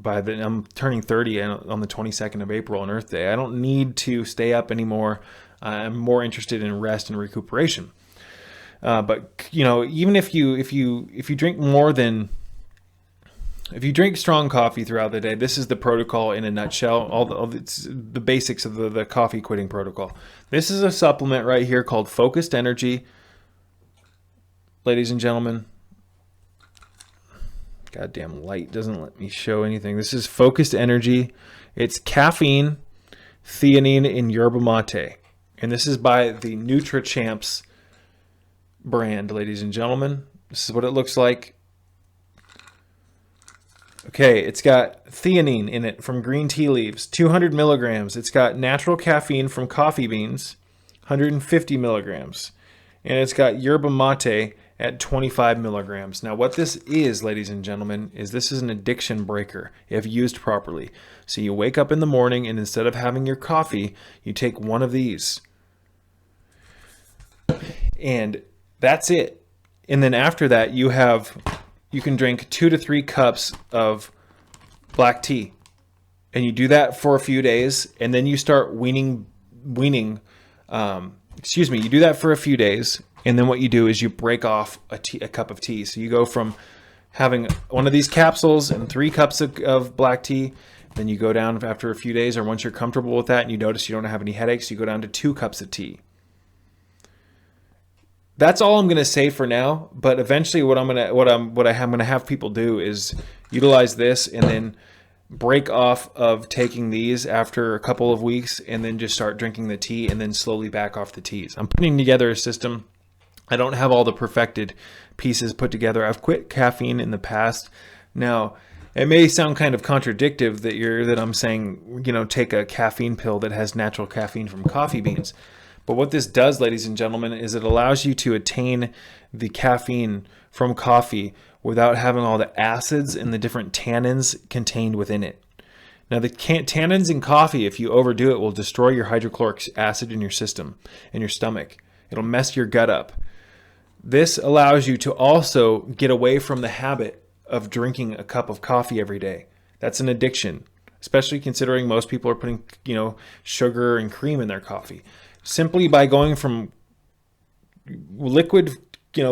Speaker 1: I'm turning 30 on the 22nd of April on Earth Day. I don't need to stay up anymore. I'm more interested in rest and recuperation. But even if you drink if you drink strong coffee throughout the day, this is the protocol in a nutshell. It's the basics of the coffee quitting protocol. This is a supplement right here called Focused Energy. Ladies and gentlemen, goddamn light doesn't let me show anything. This is Focused Energy. It's caffeine, theanine, and yerba mate. And this is by the NutriChamps brand, ladies and gentlemen. This is what it looks like. Okay, it's got theanine in it from green tea leaves, 200 milligrams. It's got natural caffeine from coffee beans, 150 milligrams. And it's got yerba mate at 25 milligrams. Now what this is, ladies and gentlemen, is this is an addiction breaker if used properly. So you wake up in the morning and instead of having your coffee, you take one of these. And that's it. And then after that, you can drink 2 to 3 cups of black tea. And you do that for a few days, and then you start you do that for a few days. And then what you do is you break off a cup of tea. So you go from having one of these capsules and 3 cups of black tea. Then you go down after a few days, or once you're comfortable with that and you notice you don't have any headaches, you go down to 2 cups of tea. That's all I'm going to say for now. But eventually what I'm going to have people do is utilize this and then break off of taking these after a couple of weeks and then just start drinking the tea and then slowly back off the teas. I'm putting together a system. I don't have all the perfected pieces put together. I've quit caffeine in the past. Now, it may sound kind of contradictive that I'm saying, take a caffeine pill that has natural caffeine from coffee beans. But what this does, ladies and gentlemen, is it allows you to attain the caffeine from coffee without having all the acids and the different tannins contained within it. Now, the tannins in coffee, if you overdo it, will destroy your hydrochloric acid in your system, in your stomach. It'll mess your gut up. This allows you to also get away from the habit of drinking a cup of coffee every day. That's an addiction, especially considering most people are putting, sugar and cream in their coffee. Simply by going from liquid,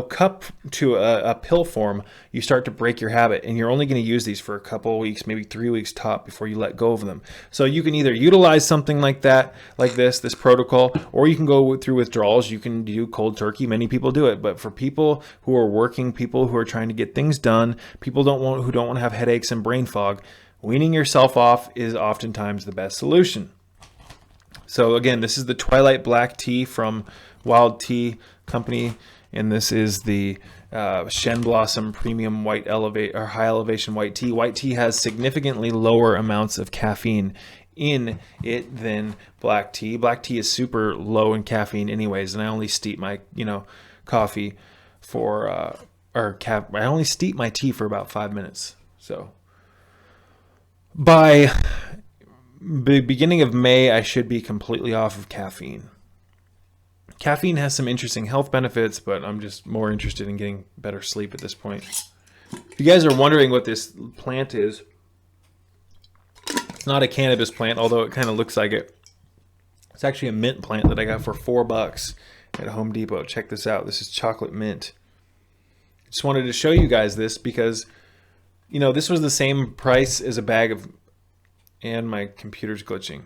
Speaker 1: cup to a pill form, you start to break your habit, and you're only going to use these for a couple of weeks, maybe 3 weeks top before you let go of them. So you can either utilize something like that, like this protocol, or you can go through withdrawals. You can do cold turkey. Many people do it, but for people who are working, people who are trying to get things done, people who don't want to have headaches and brain fog, weaning yourself off is oftentimes the best solution. So again, this is the Twilight Black Tea from Wild Tea Company, and this is the Shen Blossom Premium High Elevation White Tea. White tea has significantly lower amounts of caffeine in it than black tea. Black tea is super low in caffeine anyways, and I only steep my coffee for I only steep my tea for about 5 minutes. So by beginning of May, I should be completely off of caffeine. Caffeine has some interesting health benefits, but I'm just more interested in getting better sleep at this point. If you guys are wondering what this plant is, it's not a cannabis plant, although it kind of looks like it. It's actually a mint plant that I got for $4 at Home Depot. Check this out. This is chocolate mint. Just wanted to show you guys this because, you know, this was the same price as a bag of, and my computer's glitching.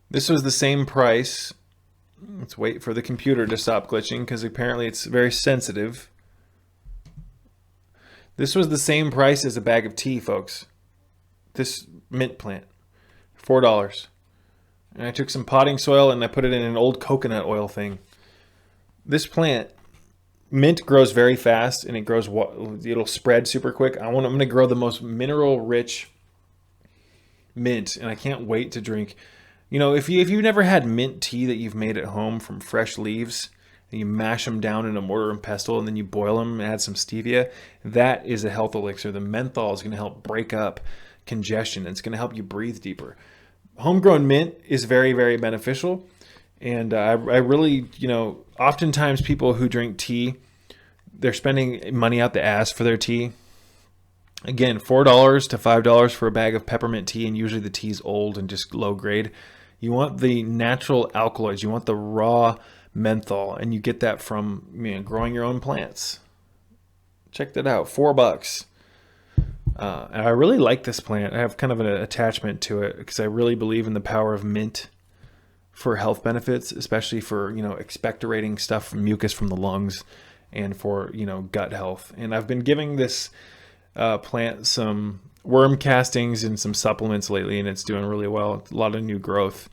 Speaker 1: This was the same price. Let's wait for the computer to stop glitching because apparently it's very sensitive. This was the same price as a bag of tea, folks. This mint plant, $4. And I took some potting soil and I put it in an old coconut oil thing. This plant, mint, grows very fast and it'll spread super quick. I'm going to grow the most mineral rich mint, and I can't wait to drink. You know, if you've never had mint tea that you've made at home from fresh leaves, and you mash them down in a mortar and pestle, and then you boil them and add some stevia, that is a health elixir. The menthol is going to help break up congestion. It's going to help you breathe deeper. Homegrown mint is very, very beneficial. And I really, you know, oftentimes people who drink tea, they're spending money out the ass for their tea. Again, $4 to $5 for a bag of peppermint tea, and usually the tea's old and just low grade. You want the natural alkaloids. You want the raw menthol, and you get that from, you know, growing your own plants. Check that out, $4. And I really like this plant. I have kind of an attachment to it because I really believe in the power of mint for health benefits, especially for, you know, expectorating stuff from mucus from the lungs and for, you know, gut health. And I've been giving this plant some worm castings and some supplements lately, and it's doing really well. A lot of new growth.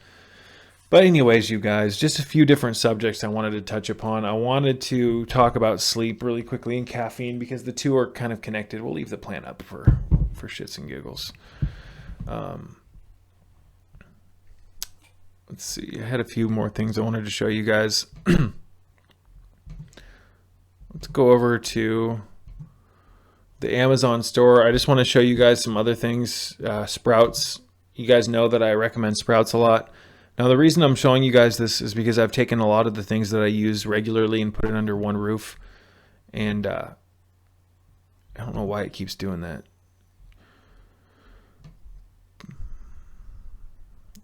Speaker 1: But anyways, you guys, just a few different subjects I wanted to touch upon. I wanted to talk about sleep really quickly and caffeine because the two are kind of connected. We'll leave the plant up for shits and giggles. Let's see. I had a few more things I wanted to show you guys. Let's go over to the Amazon store. I just want to show you guys some other things. Sprouts. You guys know that I recommend Sprouts a lot. Now, the reason I'm showing you guys this is because I've taken a lot of the things that I use regularly and put it under one roof. And I don't know why it keeps doing that.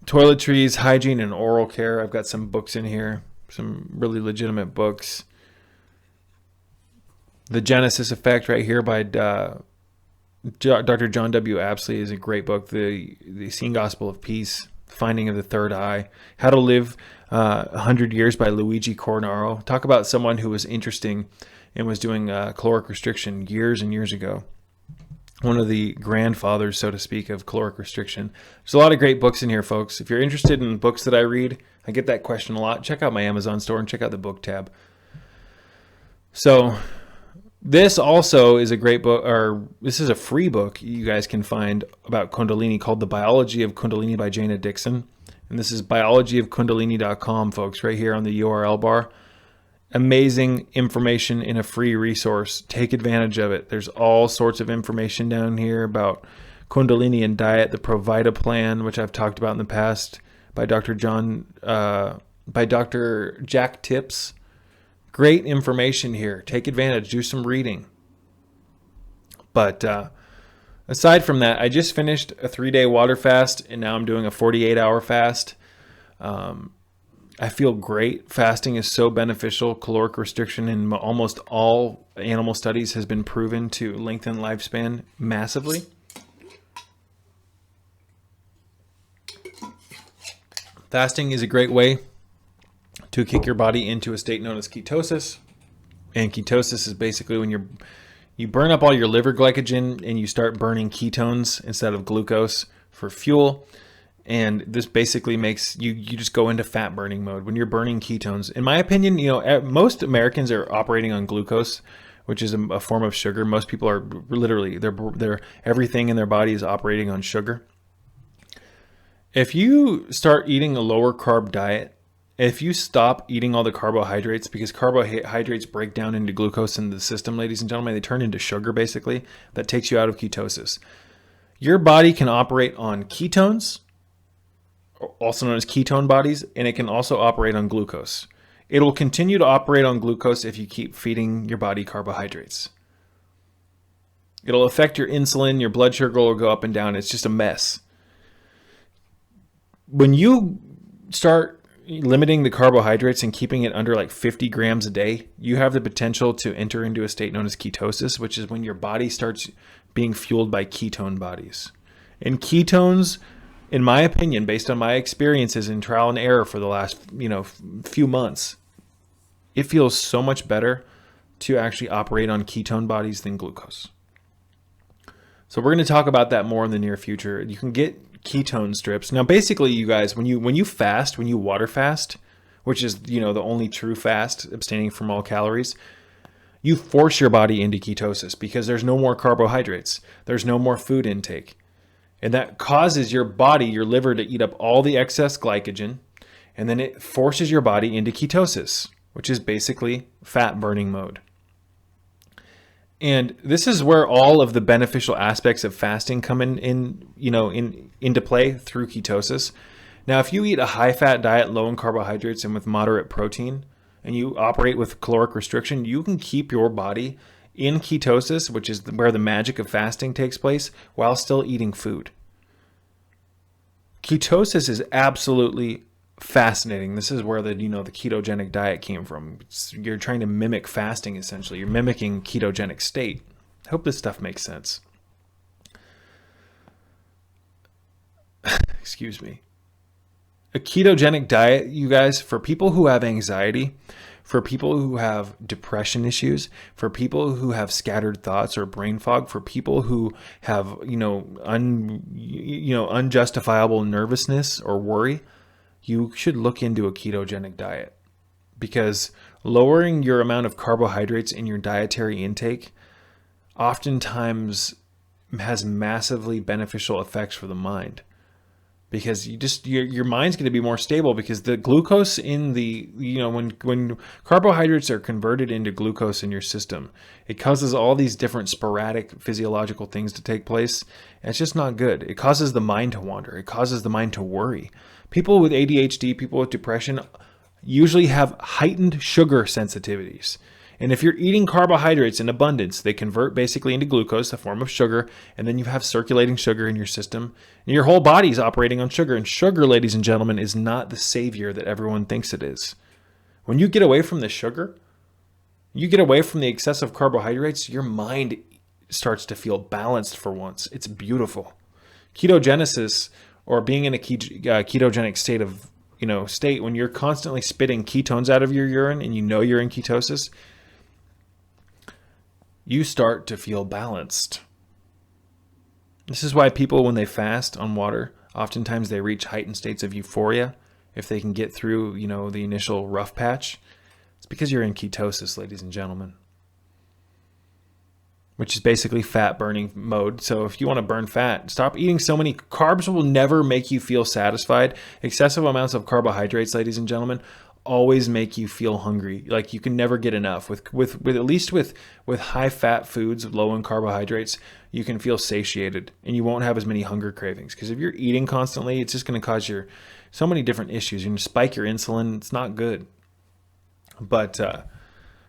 Speaker 1: Toiletries, hygiene, and oral care. I've got some books in here. Some really legitimate books. The Genesis Effect right here by Dr. John W. Apsley is a great book. The Seeing Gospel of Peace. Finding of the Third Eye, How to Live 100 Years by Luigi Cornaro. Talk about someone who was interesting and was doing caloric restriction years and years ago. One of the grandfathers, so to speak, of caloric restriction. There's a lot of great books in here, folks. If you're interested in books that I read, I get that question a lot. Check out my Amazon store and check out the book tab. So this also is a great book, or this is a free book you guys can find about Kundalini called The Biology of Kundalini by Jana Dixon. And this is biologyofkundalini.com, folks, right here on the URL bar. Amazing information in a free resource. Take advantage of it. There's all sorts of information down here about Kundalini and diet, the Provida plan, which I've talked about in the past, by Dr. Jack Tips. Great information here. Take advantage. Do some reading. But aside from that, I just finished a 3-day water fast, and now I'm doing a 48-hour fast. I feel great. Fasting is so beneficial. Caloric restriction in almost all animal studies has been proven to lengthen lifespan massively. Fasting is a great way to kick your body into a state known as ketosis. And ketosis is basically when you burn up all your liver glycogen and you start burning ketones instead of glucose for fuel. And this basically makes you just go into fat burning mode when you're burning ketones. In my opinion, you know, most Americans are operating on glucose, which is a form of sugar. Most people are literally, they're everything in their body is operating on sugar. If you start eating a lower carb diet, if you stop eating all the carbohydrates, because carbohydrates break down into glucose in the system, ladies and gentlemen, they turn into sugar basically, that takes you out of ketosis. Your body can operate on ketones also known as ketone bodies, and it can also operate on glucose. It will continue to operate on glucose if you keep feeding your body carbohydrates. It'll affect your insulin, your blood sugar will go up and down. It's just a mess. When you start limiting the carbohydrates and keeping it under like 50 grams a day, you have the potential to enter into a state known as ketosis, which is when your body starts being fueled by ketone bodies. And ketones, in my opinion, based on my experiences in trial and error for the last, few months, it feels so much better to actually operate on ketone bodies than glucose. So we're going to talk about that more in the near future. You can get ketone strips. Now, basically, you guys, when you fast, when you water fast, which is, the only true fast, abstaining from all calories, you force your body into ketosis because there's no more carbohydrates. There's no more food intake. And that causes your body, your liver, to eat up all the excess glycogen. And then it forces your body into ketosis, which is basically fat burning mode. And this is where all of the beneficial aspects of fasting come into play through ketosis. Now, if you eat a high-fat diet, low in carbohydrates, and with moderate protein, and you operate with caloric restriction, you can keep your body in ketosis, which is where the magic of fasting takes place, while still eating food. Ketosis is absolutely fascinating. This is where the ketogenic diet came from. You're trying to mimic fasting, essentially. You're mimicking ketogenic state. I hope this stuff makes sense. Excuse me. A ketogenic diet, you guys, for people who have anxiety, for people who have depression issues, for people who have scattered thoughts or brain fog, for people who have, unjustifiable nervousness or worry, you should look into a ketogenic diet, because lowering your amount of carbohydrates in your dietary intake oftentimes has massively beneficial effects for the mind, because your mind's going to be more stable, because the glucose in the, when carbohydrates are converted into glucose in your system, it causes all these different sporadic physiological things to take place. And it's just not good. It causes the mind to wander. It causes the mind to worry. People with ADHD, people with depression usually have heightened sugar sensitivities. And if you're eating carbohydrates in abundance, they convert basically into glucose, a form of sugar, and then you have circulating sugar in your system. And your whole body's operating on sugar. And sugar, ladies and gentlemen, is not the savior that everyone thinks it is. When you get away from the sugar, you get away from the excessive carbohydrates, your mind starts to feel balanced for once. It's beautiful. Ketogenesis, or being in a ketogenic state when you're constantly spitting ketones out of your urine and you're in ketosis, you start to feel balanced. This is why people, when they fast on water, oftentimes they reach heightened states of euphoria if they can get through, the initial rough patch. It's because you're in ketosis, ladies and gentlemen, which is basically fat burning mode. So if you want to burn fat, stop eating so many carbs. Will never make you feel satisfied. Excessive amounts of carbohydrates, ladies and gentlemen, always make you feel hungry. Like you can never get enough. With at least with high fat foods, low in carbohydrates, you can feel satiated and you won't have as many hunger cravings. Because if you're eating constantly, it's just going to cause so many different issues. You're going to spike your insulin. It's not good. But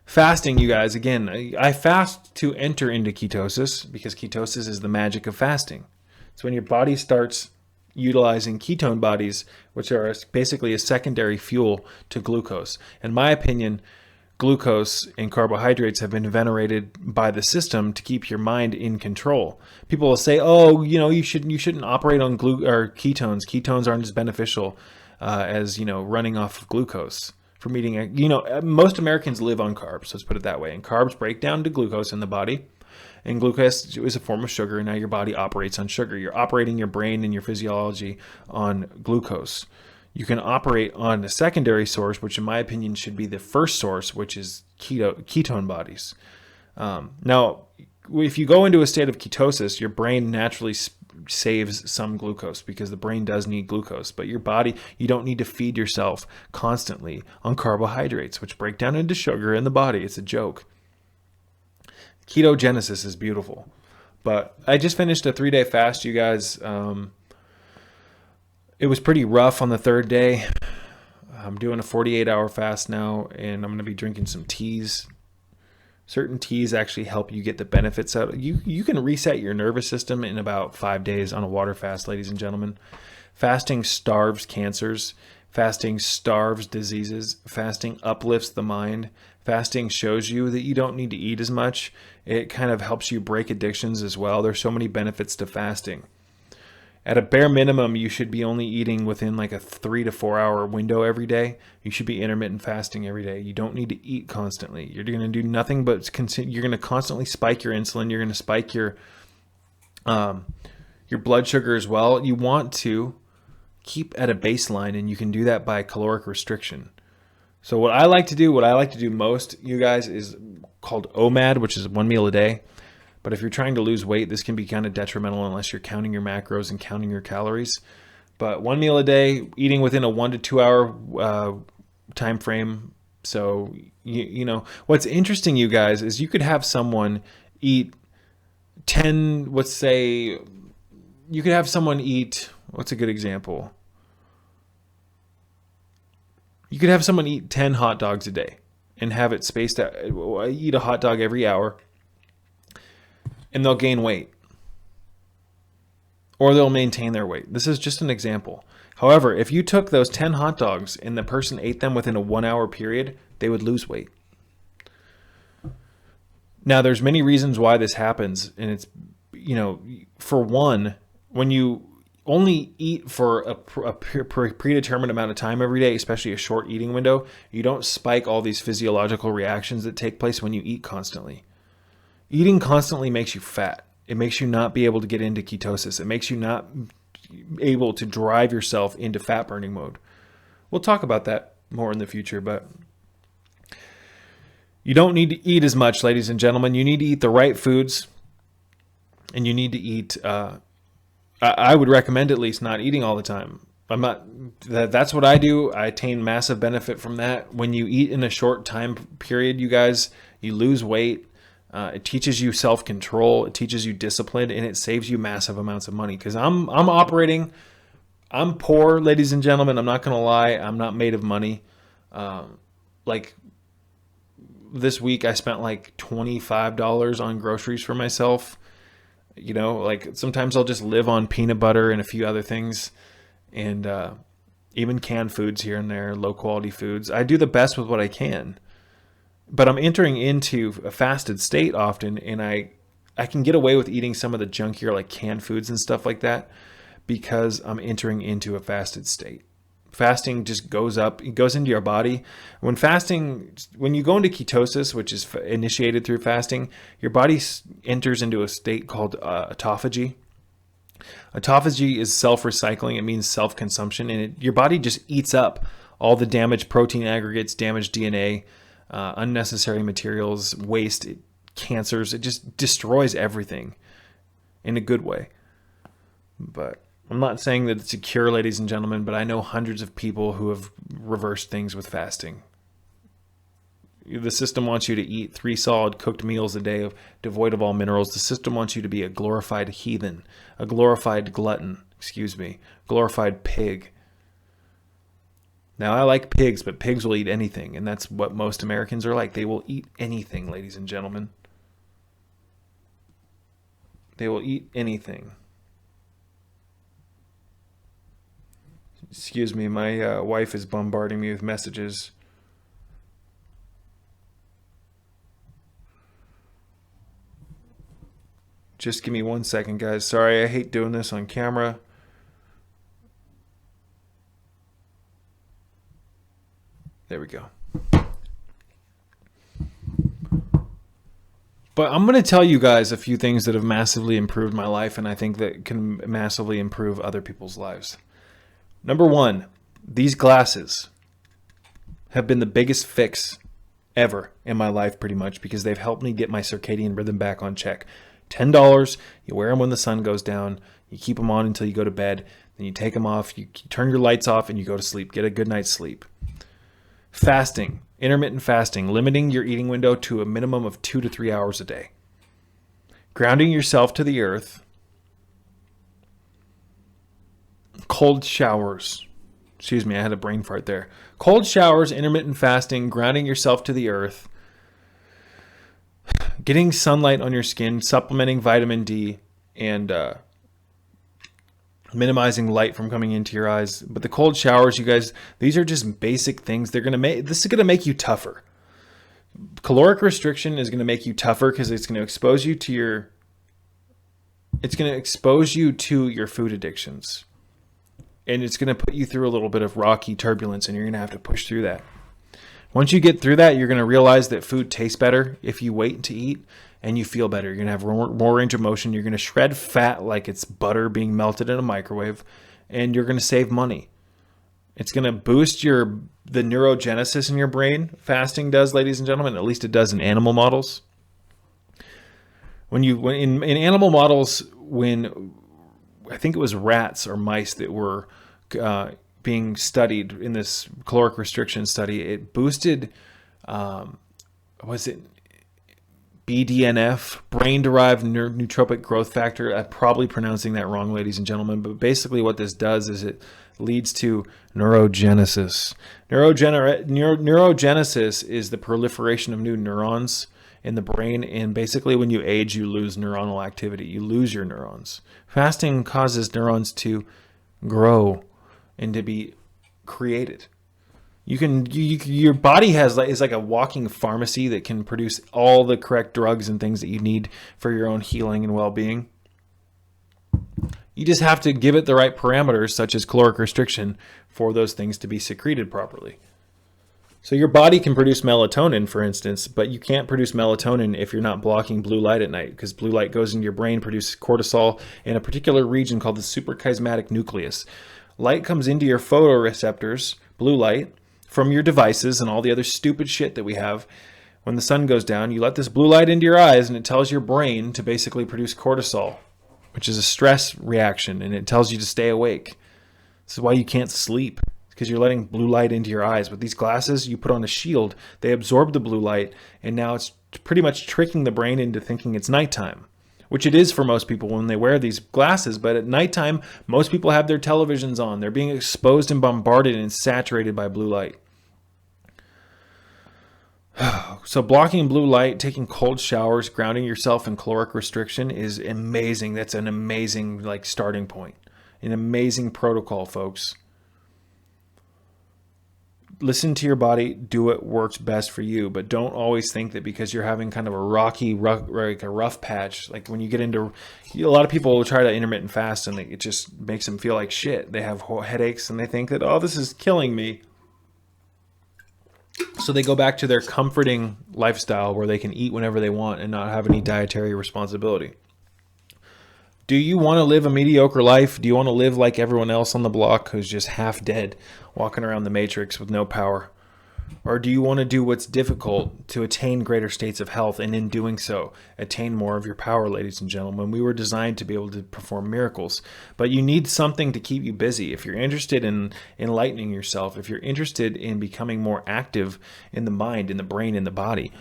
Speaker 1: fasting, you guys, again, I fast to enter into ketosis, because ketosis is the magic of fasting. It's when your body starts utilizing ketone bodies, which are basically a secondary fuel to glucose. In my opinion, glucose and carbohydrates have been venerated by the system to keep your mind in control. People will say, "Oh, you shouldn't operate on ketones. Ketones aren't as beneficial as running off of glucose." From eating, most Americans live on carbs. Let's put it that way. And carbs break down to glucose in the body. And glucose is a form of sugar. And now your body operates on sugar. You're operating your brain and your physiology on glucose. You can operate on a secondary source, which in my opinion should be the first source, which is ketone bodies. Now, if you go into a state of ketosis, your brain naturally saves some glucose, because the brain does need glucose, but your body, you don't need to feed yourself constantly on carbohydrates, which break down into sugar in the body. It's a joke. Ketogenesis is beautiful. But I just finished a 3-day fast, you guys. It was pretty rough on the third day. I'm doing a 48-hour fast now, and I'm going to be drinking some teas. Certain teas actually help you get the benefits out. You can reset your nervous system in about 5 days on a water fast, ladies and gentlemen. Fasting starves cancers. Fasting starves diseases. Fasting uplifts the mind. Fasting shows you that you don't need to eat as much. It kind of helps you break addictions as well. There's so many benefits to fasting. At a bare minimum, you should be only eating within like a 3 to 4 hour window every day. You should be intermittent fasting every day. You don't need to eat constantly. You're going to do nothing but you're going to constantly spike your insulin. You're going to spike your blood sugar as well. You want to keep at a baseline, and you can do that by caloric restriction. So what I like to do most, you guys, is called OMAD, which is 1 meal a day. But if you're trying to lose weight, this can be kind of detrimental unless you're counting your macros and counting your calories. But 1 meal a day, eating within a 1 to 2 hour time frame. So, you know, what's interesting, you guys, is you could have someone eat 10, let's say, you could have someone eat, what's a good example? You could have someone eat 10 hot dogs a day and have it spaced out, eat a hot dog every hour, and they'll gain weight, or they'll maintain their weight. This is just an example. However, if you took those 10 hot dogs and the person ate them within a 1 hour period, they would lose weight. Now, there's many reasons why this happens, and it's, you know, for one, when you only eat for a predetermined amount of time every day, especially a short eating window, you don't spike all these physiological reactions that take place when you eat constantly. Eating constantly makes you fat. It makes you not be able to get into ketosis. It makes you not able to drive yourself into fat burning mode. We'll talk about that more in the future, but you don't need to eat as much, ladies and gentlemen. You need to eat the right foods, and you need to eat, I would recommend at least not eating all the time. That's what I do. I attain massive benefit from that. When you eat in a short time period, you guys, you lose weight. It teaches you self-control. It teaches you discipline, and it saves you massive amounts of money. Because I'm poor, ladies and gentlemen. I'm not going to lie. I'm not made of money. Like this week, I spent like $25 on groceries for myself. You know, like sometimes I'll just live on peanut butter and a few other things, and even canned foods here and there, low quality foods. I do the best with what I can. But I'm entering into a fasted state often, and I can get away with eating some of the junkier like canned foods and stuff like that because I'm entering into a fasted state. Fasting just goes up, it goes into your body. When you go into ketosis, which is initiated through fasting, your body enters into a state called autophagy. Autophagy is self-recycling. It means self-consumption, and your body just eats up all the damaged protein aggregates, damaged DNA, unnecessary materials, waste, cancers. It just destroys everything in a good way. But I'm not saying that it's a cure, ladies and gentlemen, but I know hundreds of people who have reversed things with fasting. The system wants you to eat 3 solid cooked meals a day devoid of all minerals. The system wants you to be a glorified heathen, a glorified glutton, glorified pig. Now, I like pigs, but pigs will eat anything, and that's what most Americans are like. They will eat anything, ladies and gentlemen. They will eat anything. Excuse me, my wife is bombarding me with messages. Just give me 1 second, guys. Sorry, I hate doing this on camera. There we go. But I'm going to tell you guys a few things that have massively improved my life, and I think that can massively improve other people's lives. Number 1, these glasses have been the biggest fix ever in my life pretty much because they've helped me get my circadian rhythm back on check. $10, you wear them when the sun goes down, you keep them on until you go to bed, then you take them off, you turn your lights off, and you go to sleep. Get a good night's sleep. Fasting, intermittent fasting, limiting your eating window to a minimum of 2 to 3 hours a day. Grounding yourself to the earth. cold showers. Excuse me, I had a brain fart there. Cold showers, intermittent fasting, grounding yourself to the earth, getting sunlight on your skin, supplementing vitamin D, and minimizing light from coming into your eyes. But the cold showers, you guys, these are just basic things. This is going to make you tougher. Caloric restriction is going to make you tougher because it's going to expose you to your food addictions. And it's going to put you through a little bit of rocky turbulence, and you're going to have to push through that. Once you get through that, you're going to realize that food tastes better if you wait to eat, and you feel better. You're going to have more range of motion. You're going to shred fat like it's butter being melted in a microwave, and you're going to save money. It's going to boost the neurogenesis in your brain. Fasting does, ladies and gentlemen. At least it does in animal models. When in animal models, when I think it was rats or mice that were being studied in this caloric restriction study, it boosted, was it BDNF, brain-derived nootropic growth factor? I'm probably pronouncing that wrong, ladies and gentlemen, but basically what this does is it leads to neurogenesis. Neurogenesis is the proliferation of new neurons in the brain, and basically when you age, you lose neuronal activity. You lose your neurons. Fasting causes neurons to grow and to be created. Your body is like a walking pharmacy that can produce all the correct drugs and things that you need for your own healing and well-being. You just have to give it the right parameters, such as caloric restriction, for those things to be secreted properly. So your body can produce melatonin, for instance, but you can't produce melatonin if you're not blocking blue light at night, because blue light goes into your brain, produces cortisol in a particular region called the suprachiasmatic nucleus. Light comes into your photoreceptors, blue light, from your devices and all the other stupid shit that we have. When the sun goes down, you let this blue light into your eyes, and it tells your brain to basically produce cortisol, which is a stress reaction, and it tells you to stay awake. This is why you can't sleep, because you're letting blue light into your eyes. With these glasses, you put on a shield, they absorb the blue light, and now it's pretty much tricking the brain into thinking it's nighttime, which it is for most people when they wear these glasses. But at nighttime, most people have their televisions on. They're being exposed and bombarded and saturated by blue light. So blocking blue light, taking cold showers, grounding yourself in caloric restriction is amazing. That's an amazing starting point. An amazing protocol, folks. Listen to your body, do what works best for you, but don't always think that because you're having kind of a rough patch, like when you get into, a lot of people will try to intermittent fast and it just makes them feel like shit. They have headaches and they think that, oh, this is killing me. So they go back to their comforting lifestyle where they can eat whenever they want and not have any dietary responsibility. Do you want to live a mediocre life? Do you want to live like everyone else on the block who's just half dead, walking around the matrix with no power? Or do you want to do what's difficult to attain greater states of health, and in doing so, attain more of your power, ladies and gentlemen? We were designed to be able to perform miracles, but you need something to keep you busy. If you're interested in enlightening yourself, if you're interested in becoming more active in the mind, in the brain, in the body,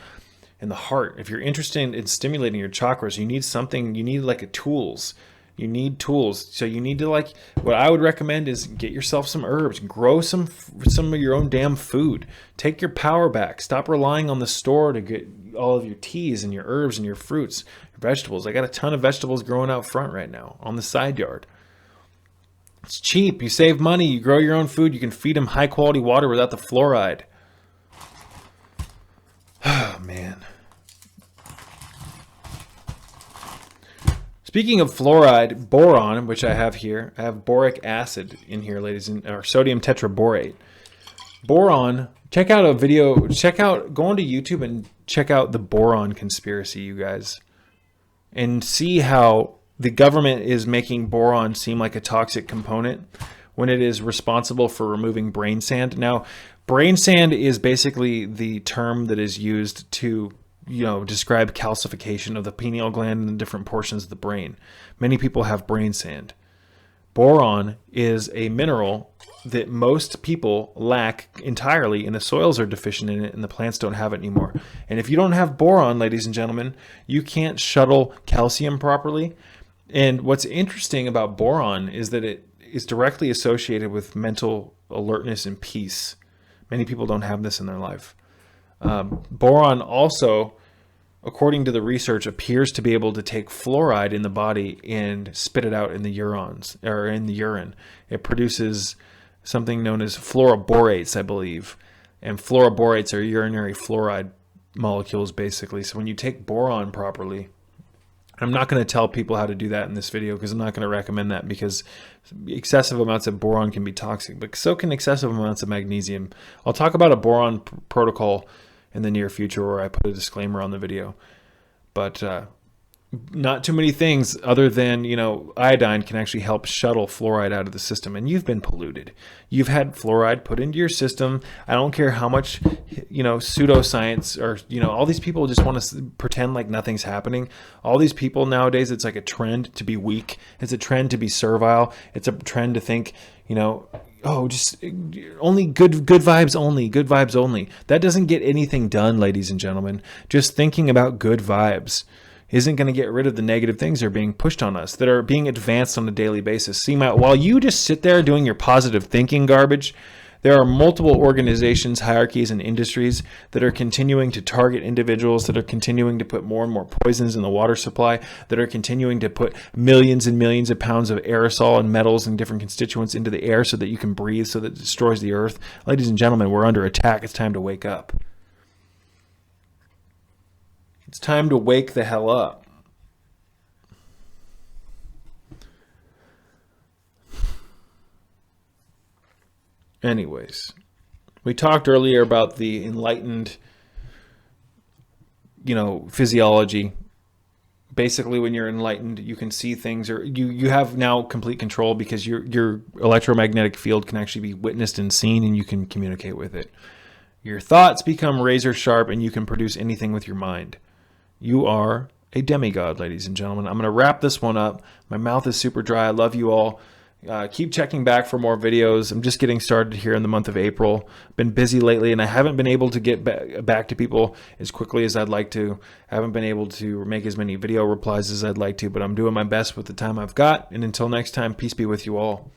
Speaker 1: in the heart, if you're interested in stimulating your chakras, you need something, you need like a tools. You need tools. So you need to what I would recommend is get yourself some herbs, grow some of your own damn food. Take your power back. Stop relying on the store to get all of your teas and your herbs and your fruits, your vegetables. I got a ton of vegetables growing out front right now on the side yard. It's cheap. You save money. You grow your own food. You can feed them high quality water without the fluoride. Oh, man. Speaking of fluoride, boron, which I have here, I have boric acid in here, ladies, or sodium tetraborate. Boron, check out a video, go onto YouTube and check out the boron conspiracy, you guys, and see how the government is making boron seem like a toxic component when it is responsible for removing brain sand. Now, brain sand is basically the term that is used to describe calcification of the pineal gland and the different portions of the brain. Many people have brain sand. Boron is a mineral that most people lack entirely, and the soils are deficient in it, and the plants don't have it anymore. And if you don't have boron, ladies and gentlemen, you can't shuttle calcium properly. And what's interesting about boron is that is directly associated with mental alertness and peace. Many people don't have this in their life. Boron also, according to the research, appears to be able to take fluoride in the body and spit it out in the urons or in the urine. It produces something known as fluoroborates, I believe. And fluoroborates are urinary fluoride molecules, basically. So when you take boron properly, I'm not going to tell people how to do that in this video because I'm not going to recommend that, because excessive amounts of boron can be toxic, but so can excessive amounts of magnesium. I'll talk about a boron protocol in the near future where I put a disclaimer on the video. But not too many things other than, iodine can actually help shuttle fluoride out of the system. And you've been polluted. You've had fluoride put into your system. I don't care how much, pseudoscience or, all these people just want to pretend like nothing's happening. All these people nowadays, it's like a trend to be weak. It's a trend to be servile. It's a trend to think, just only good vibes only, good vibes only. That doesn't get anything done, ladies and gentlemen. Just thinking about good vibes isn't going to get rid of the negative things that are being pushed on us, that are being advanced on a daily basis. See, while you just sit there doing your positive thinking garbage, there are multiple organizations, hierarchies, and industries that are continuing to target individuals, that are continuing to put more and more poisons in the water supply, that are continuing to put millions and millions of pounds of aerosol and metals and different constituents into the air so that you can breathe, so that it destroys the earth. Ladies and gentlemen, we're under attack. It's time to wake up. It's time to wake the hell up. Anyways, we talked earlier about the enlightened, physiology. Basically, when you're enlightened, you can see things, or you have now complete control because your electromagnetic field can actually be witnessed and seen, and you can communicate with it. Your thoughts become razor sharp, and you can produce anything with your mind. You are a demigod, ladies and gentlemen. I'm going to wrap this one up. My mouth is super dry. I love you all. Keep checking back for more videos. I'm just getting started here in the month of April. Been busy lately, and I haven't been able to get back to people as quickly as I'd like to. I haven't been able to make as many video replies as I'd like to, but I'm doing my best with the time I've got. And until next time, peace be with you all.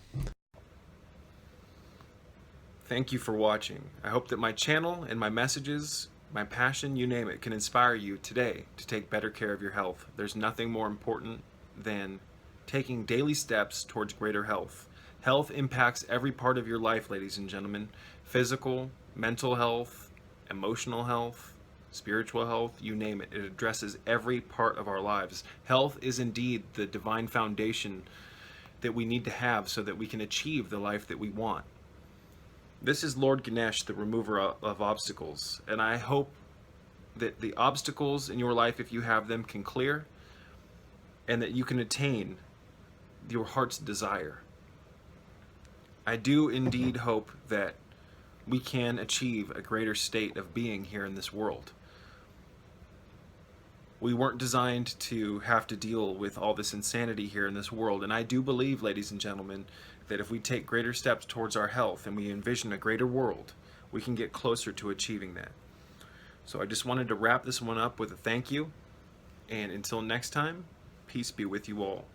Speaker 1: Thank you for watching. I hope that my channel and my messages, my passion, you name it, can inspire you today to take better care of your health. There's nothing more important than taking daily steps towards greater health. Health impacts every part of your life, ladies and gentlemen. Physical, mental health, emotional health, spiritual health, you name it. It addresses every part of our lives. Health is indeed the divine foundation that we need to have so that we can achieve the life that we want. This is Lord Ganesh, the remover of obstacles, and I hope that the obstacles in your life, if you have them, can clear, and that you can attain your heart's desire. I do indeed hope that we can achieve a greater state of being here in this world. We weren't designed to have to deal with all this insanity here in this world, and I do believe, ladies and gentlemen, that if we take greater steps towards our health and we envision a greater world, we can get closer to achieving that. So I just wanted to wrap this one up with a thank you, and until next time, peace be with you all.